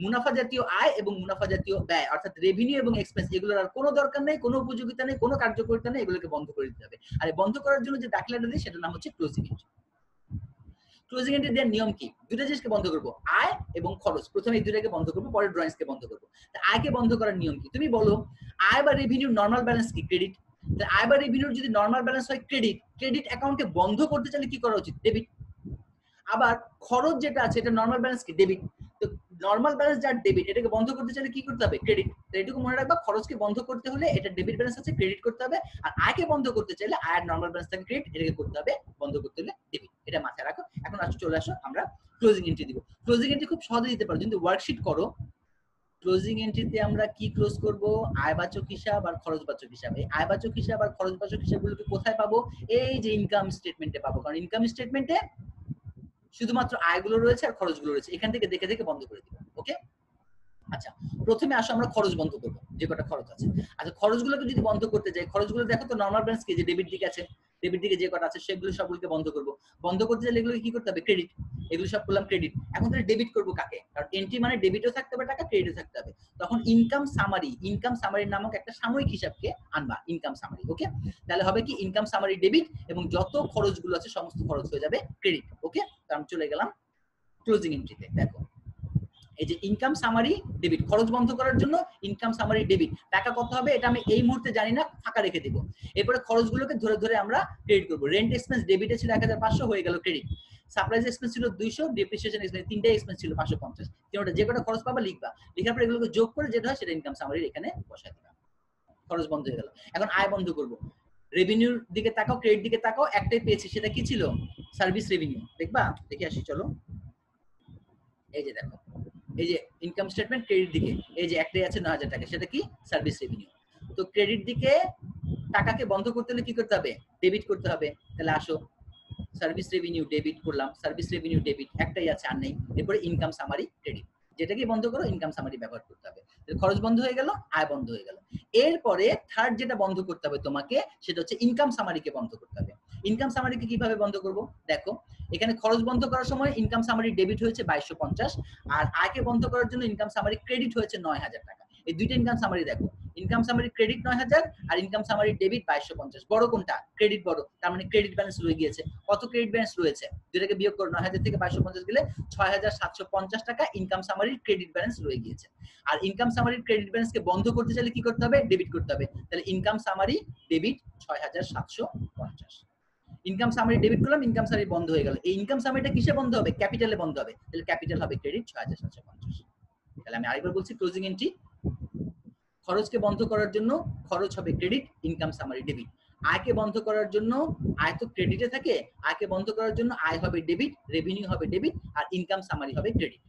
মুনাফা জাতীয় আয় এবং মুনাফা জাতীয় ব্যয় অর্থাৎ রেভিনিউ এবং এক্সপেন্স, এগুলোর আর কোনো দরকার নেই, কোনো উপযোগিতা নেই, কোনো কার্যকারিতা নেই, এগুলোকে বন্ধ করে দিতে হবে। আর বন্ধ করার জন্য যে দাখিলাটা দিই সেটার নাম হচ্ছে ক্লোজিং এন্ট্রি। ক্লোজিং এন্ট্রি দেওয়ার নিয়ম কি? দুটো জিনিসকে বন্ধ করব, আয় এবং খরচ। প্রথমে এই দুটাকে বন্ধ করব, পরে ড্রয়িংসকে বন্ধ করব। আয়কে বন্ধ করার নিয়ম কি? তুমি বলো আয় বা রেভিনিউর নরমাল ব্যালেন্স কি? ক্রেডিট। আয় বা রেভিনিউর যদি নরমাল ব্যালেন্স হয় ক্রেডিট, ক্রেডিট অ্যাকাউন্টকে বন্ধ করতে চাইলে কি করা উচিত? ডেবিট। আবার খরচ যেটা আছে এটা নরমাল ব্যালেন্স কি? ডেবিট। তো নরমাল ব্যালেন্স যার ডেবিট, এটাকে বন্ধ করতে চাইলে কি করতে হবে? ক্রেডিট। তো এটুকু মনে রাখবা, খরচকে বন্ধ করতে হলে এটা ডেবিট ব্যালেন্স আছে, ক্রেডিট করতে হবে। আর আয়কে বন্ধ করতে চাইলে আয়ের নরমাল ব্যালেন্স থাকে ক্রেডিট, এটাকে করতে হবে বন্ধ করতে হলে ডেবিট। এটা মাথায় রাখো। এখন চলে আসো আমরা ক্লোজিং এন্ট্রি দিব। ক্লোজিং এন্ট্রি খুব সহজে দিতে পারো। যদি ওয়ার্কশিট করো, ক্লোজিং এন্ট্রিতে আমরা কি ক্লোজ করব? আয়বাচক হিসাব আর খরচবাচক হিসাব। এই আয়বাচক হিসাব আর খরচবাচক হিসাবগুলোকে কোথায় পাবো? এই যে ইনকাম স্টেটমেন্টে পাবো, কারণ ইনকাম স্টেটমেন্টে শুধুমাত্র আয়গুলো রয়েছে আর খরচগুলো রয়েছে, এখান থেকে দেখে দেখে বন্ধ করে দিব। ওকে, আচ্ছা প্রথমে আসো আমরা খরচ বন্ধ করবো, যে কটা খরচ আছে। আচ্ছা খরচগুলোকে যদি বন্ধ করতে যাই, খরচগুলো দেখো তো নরমাল ব্যালেন্স কি, যে ডেবিট দিকে আছে, ডেবিট দিকে যে কটা আছে সেগুলো সবগুলোকে বন্ধ করব। বন্ধ করতে গেলে এগুলোকে কি করতে হবে? ক্রেডিট। এগুলো সব করলাম ক্রেডিট। এখন তাহলে ডেবিট করব কাকে? কারণ এন্ট্রি মানে ডেবিটও থাকতে হবে টাকা, ক্রেডিটও থাকতে হবে। তখন ইনকাম সামারি নামক একটা সাময়িক হিসাবকে আনবা, ইনকাম সামারি। ওকে, তাহলে হবে কি ইনকাম সামারি ডেবিট, এবং যত খরচগুলো আছে সমস্ত খরচ হয়ে যাবে ক্রেডিট। ওকে, তো আমি চলে গেলাম ক্লোজিং এন্ট্রিতে। দেখো এই যে ইনকাম সামারি ডেবিট, খরচ বন্ধ করার জন্য ইনকাম সামারি ডেবিট। টাকা কত হবে এটা আমি এই মুহূর্তে জানি না, ফাঁকা রেখে দিব। এরপরে খরচগুলোকে ধরে ধরে আমরা ক্রেডিট করব। রেন্ট এক্সপেন্স ডেবিটে ছিল 1500, হয়ে গেল ক্রেডিট। সাপ্লাইজ এক্সপেন্স ছিল 200, ডেপ্রিসিয়েশন এক্সপেন্স তিনটা এক্সপেন্স ছিল 550। তিনটা যে কটা খরচ পাবা লিখবা, লেখার পরে এগুলোকে যোগ করে যেটা হয় সেটা ইনকাম সামারির এখানে বসায় দিবা। খরচ বন্ধ হয়ে গেল। এখন আয় বন্ধ করব। রেভিনিউর দিকে তাকাও, ক্রেডিট দিকে তাকাও, একটাই পেয়েছি, সেটা কি ছিল? Service revenue. দেখবা, দেখে আসি চলো। এই যে দেখো, এই যে ইনকাম স্টেটমেন্ট ক্রেডিট দিকে এই যে একটাই আছে 9000 টাকা, সেটা কি? Service revenue. তো ক্রেডিট দিকে টাকাকে বন্ধ করতে হলে কি করতে হবে? ডেবিট করতে হবে। তাহলে আসো সার্ভিস রেভিনিউ ডেবিট করলাম, সার্ভিস রেভিনিউ ডেবিট একটাই আছে, আর নেই। এরপরে ইনকাম সামারি ক্রেডিট, যেটাকে বন্ধ করো ইনকাম সামারি ব্যবহার করতে হবে। খরচ বন্ধ হয়ে গেল, আয় বন্ধ হয়ে গেল। এরপরে থার্ড যেটা বন্ধ করতে হবে তোমাকে, সেটা হচ্ছে ইনকাম সামারিকে বন্ধ করতে হবে। ইনকাম সামারিকে কিভাবে বন্ধ করব? দেখো এখানে খরচ বন্ধ করার সময় ইনকাম সামারি ডেবিট হয়েছে 2250, আর আয়কে বন্ধ করার জন্য ইনকাম সামারি ক্রেডিট হয়েছে 9000 টাকা। এই দুইটা ইনকাম সামারি দেখো, ইনকাম সামারি ক্রেডিট 9000 আর ইনকাম সামারি ডেবিট 2250। বড় কোনটা? ক্রেডিট বড়, তার মানে ক্রেডিট ব্যালেন্স রয়ে গিয়েছে। কত ক্রেডিট ব্যালেন্স রয়েছে? দুটাকে বিয়োগ করো, 9000 থেকে 2250 গেলে 6750 টাকা ইনকাম সামারির ক্রেডিট ব্যালেন্স রয়ে গিয়েছে। আর ইনকাম সামারির ক্রেডিট ব্যালেন্সকে বন্ধ করতে চাইলে কি করতে হবে? ডেবিট করতে হবে। তাহলে income summary debit 6750। Income summary debit করলাম, ইনকাম সামারি বন্ধ হয়ে গেল। এই ইনকাম সামারিটা কিসে বন্ধ হবে? ক্যাপিটালে বন্ধ হবে। তাহলে ক্যাপিটাল হবে ক্রেডিট 6750। তাহলে আমি আরেকবার বলছি, ক্লোজিং এন্ট্রি খরচকে বন্ধ করার জন্য খরচ হবে ক্রেডিট, ইনকাম সামারি ডেবিট। আয়কে বন্ধ করার জন্য, আয় তো ক্রেডিটে থাকে, আয়কে বন্ধ করার জন্য আয় হবে ডেবিট, রেভিনিউ হবে ডেবিট, আর ইনকাম সামারি হবে ক্রেডিট।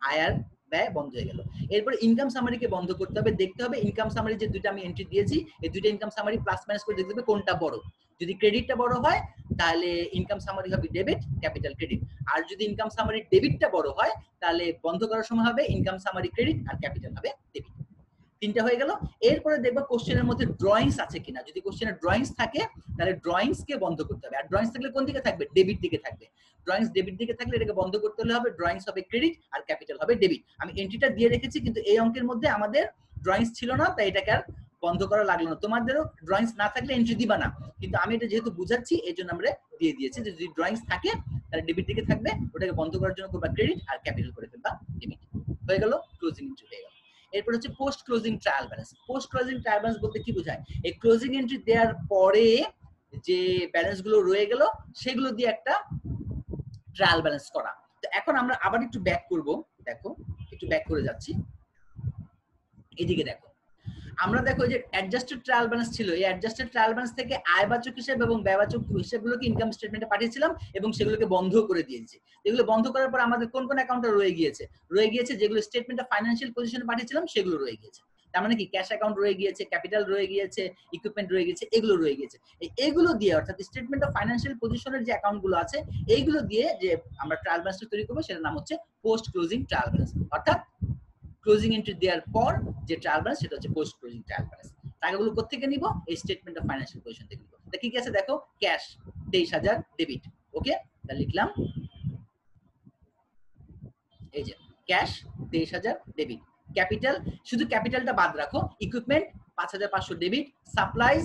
আয় আর ব্যয় বন্ধ হয়ে গেল। এরপর ইনকাম সামারিকে বন্ধ করতে হবে। দেখতে হবে ইনকাম সামারি যে দুইটা আমি এন্ট্রি দিয়েছি, এই দুইটা ইনকাম সামারি প্লাস মাইনাস করে দেখতে হবে কোনটা বড়। যদি ক্রেডিটটা বড় হয় তাহলে ইনকাম সামারি হবে ডেবিট, ক্যাপিটাল ক্রেডিট। আর যদি ইনকাম সামারি ডেবিটটা বড় হয় তাহলে বন্ধ করার সময় হবে ইনকাম সামারি ক্রেডিট আর ক্যাপিটাল হবে ডেবিট। তিনটা হয়ে গেল। এরপরে দেখবা কোশ্চেনের মধ্যে ড্রয়িংস আছে কিনা। যদি কোশ্চেনে ড্রয়িংস থাকে তাহলে ড্রয়িংস কে বন্ধ করতে হবে। আর ড্রয়িংস থাকলে কোন দিকে থাকবে? ডেবিট দিকে থাকবে। ড্রয়িংস ডেবিট দিকে থাকলে এটাকে বন্ধ করতে হলে হবে ড্রয়িংস হবে ক্রেডিট আর ক্যাপিটাল হবে ডেবিট। আমি এন্ট্রিটা দিয়ে রেখেছি, কিন্তু এই অঙ্কের মধ্যে আমাদের ড্রয়িংস ছিল না, তাই এটাকে আর বন্ধ করা লাগলো না। তোমাদেরও ড্রয়িংস না থাকলে এন্ট্রি দিবা না, কিন্তু আমি এটা যেহেতু বুঝাচ্ছি এই জন্য আমরা দিয়ে দিয়েছি যে যদি ড্রয়িংস থাকে তাহলে ডেবিট দিকে থাকবে, ওটাকে বন্ধ করার জন্য করবা ক্রেডিট আর ক্যাপিটাল করে ফেলবা ডেবিট। হয়ে গেল, ক্লোজিং এন্ট্রি হয়ে গেল। এরপর হচ্ছে post closing trial balance. Post closing trial balance বলতে কি বোঝায়? এই ক্লোজিং এন্ট্রি দেওয়ার পরে যে ব্যালেন্স গুলো রয়ে গেল সেগুলো দিয়ে একটা ট্রায়াল ব্যালেন্স করা। তো এখন আমরা আবার একটু ব্যাক করব। দেখো একটু ব্যাক করে যাচ্ছি, এদিকে দেখো। আমরা দেখো যে অ্যাডজাস্টেড ট্রায়াল ব্যালেন্স ছিল, এই অ্যাডজাস্টেড ট্রায়াল ব্যালেন্স থেকে আয়বাচক হিসাব এবং ব্যয়বাচক হিসাবগুলোকে ইনকাম স্টেটমেন্টে পাঠিয়েছিলাম এবং সেগুলোকে বন্ধ করে দিয়েছি। এগুলো বন্ধ করার পর আমাদের কোন কোন অ্যাকাউন্টে রয়ে গিয়েছে যেগুলো স্টেটমেন্টে ফাইন্যান্সিয়াল পজিশনে পাঠিয়েছিলাম সেগুলো রয়ে গিয়েছে। তার মানে কি ক্যাশ অ্যাকাউন্ট রয়ে গিয়েছে, ক্যাপিটাল রয়ে গিয়েছে, ইকুইপমেন্ট রয়ে গিয়েছে, এগুলো রয়ে গিয়েছে। এগুলো দিয়ে অর্থাৎ স্টেটমেন্ট অফ ফাইন্যান্সিয়াল পজিশনের যে অ্যাকাউন্টগুলো আছে এইগুলো দিয়ে যে আমরা ট্রায়াল ব্যালেন্সটা তৈরি করবো সেটার নাম হচ্ছে পোস্ট ক্লোজিং ট্রায়াল ব্যালেন্স। অর্থাৎ ক্লোজিং এন্ট্রি দেওয়ার পর যে ট্রায়াল ব্যালেন্স সেটা হচ্ছে পোস্ট ক্লোজিং ট্রায়াল ব্যালেন্স। টাকাগুলো কোথেকে নিব? এই স্টেটমেন্ট অফ ফাইন্যান্সিয়াল পজিশন থেকে নিব। কি কি আছে দেখো, ক্যাশ 23000 ডেবিট। ওকে, তাহলে লিখলাম এই যে ক্যাশ 23000 ডেবিট। ক্যাপিটাল, শুধু ক্যাপিটালটা বাদ রাখো। Equipment 5500 debit, supplies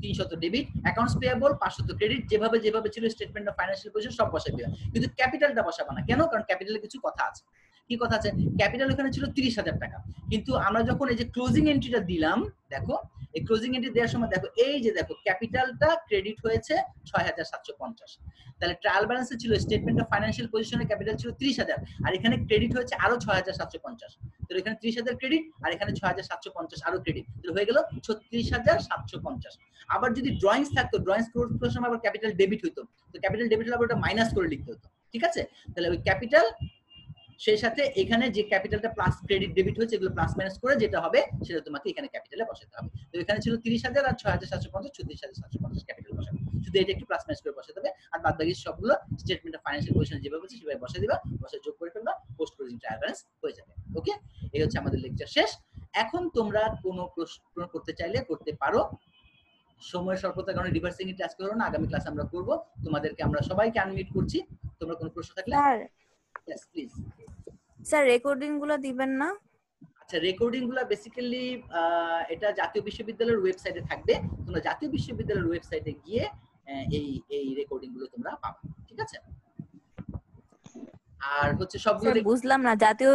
300 debit, accounts payable 500 credit. যেভাবে যেভাবে ছিল স্টেটমেন্ট অফ ফাইন্যান্সিয়াল পজিশন সব বসাই দিবা, কিন্তু ক্যাপিটালটা বসাবা না। কেন? কারণ ক্যাপিটালে কিছু কথা আছে। কি কথা আছে? ক্যাপিটাল ওখানে ছিল 30000 টাকা, কিন্তু আমরা যখন এই যে ক্লোজিং এন্ট্রিটা দিলাম, দেখো এই ক্লোজিং এন্ট্রি দেওয়ার সময় দেখো এই যে দেখো ক্যাপিটালটা ক্রেডিট হয়েছে 6750। তাহলে ট্রায়াল ব্যালেন্সে ছিল স্টেটমেন্ট অফ ফাইন্যান্সিয়াল পজিশনে ক্যাপিটাল ছিল 30000 আর এখানে ক্রেডিট হয়েছে আরো 6750। তো এখানে 30000 ক্রেডিট আর এখানে 6750 আরো ক্রেডিট, তাহলে হয়ে গেল 36750। আবার যদি ড্রয়িংস থাকতো, ড্রয়িংস করার সময় আবার ক্যাপিটাল ডেবিট হতো, তো ক্যাপিটাল ডেবিট হলে ওটা মাইনাস করে লিখতে হতো। ঠিক আছে, তাহলে ওই ক্যাপিটাল সেই সাথে এখানে যে ক্যাপিটালটা প্লাস ক্রেডিট ডেবিট হয়েছে এগুলো প্লাস মাইনাস করে যেটা হবে সেটা তোমাকে এখানে ক্যাপিটালে বসাতে হবে। তো এখানে ছিল 30,000 আর 6,750 36,750 ক্যাপিটাল বসাবে। শুধু এটা একটু প্লাস মাইনাস করে বসাতে হবে আর বাদ বাকি সবগুলো স্টেটমেন্ট অফ ফাইন্যান্সিয়াল পজিশন যেভাবে আছে সেভাবে বসিয়ে দিবা, বসে যোগ করে ফেলবা, পোস্ট ক্লোজিং ট্রায়াল ব্যালেন্স হয়ে যাবে। ওকে, এই হচ্ছে আমাদের লেকচার শেষ। এখন তোমরা কোনো প্রশ্ন করতে চাইলে করতে পারো। সময়ের স্বল্পতার কারণে রিভার্সিং এর ক্লাস করব না, আগামী ক্লাস আমরা করব। তোমাদেরকে আমরা সবাইকে আনমিউট করছি, তোমরা কোনো প্রশ্ন থাকলে sir yes please. Sir recording গুলো দিবেন না? আচ্ছা, রেকর্ডিং গুলো বেসিক্যালি এটা জাতীয় বিশ্ববিদ্যালয়ের ওয়েবসাইটে থাকবে, তোমরা জাতীয় বিশ্ববিদ্যালয়ের ওয়েবসাইটে গিয়ে এই রেকর্ডিং গুলো তোমরা পাবে, ঠিক আছে? আর হচ্ছে সবগুলো স্যার বুঝলাম না, জাতীয়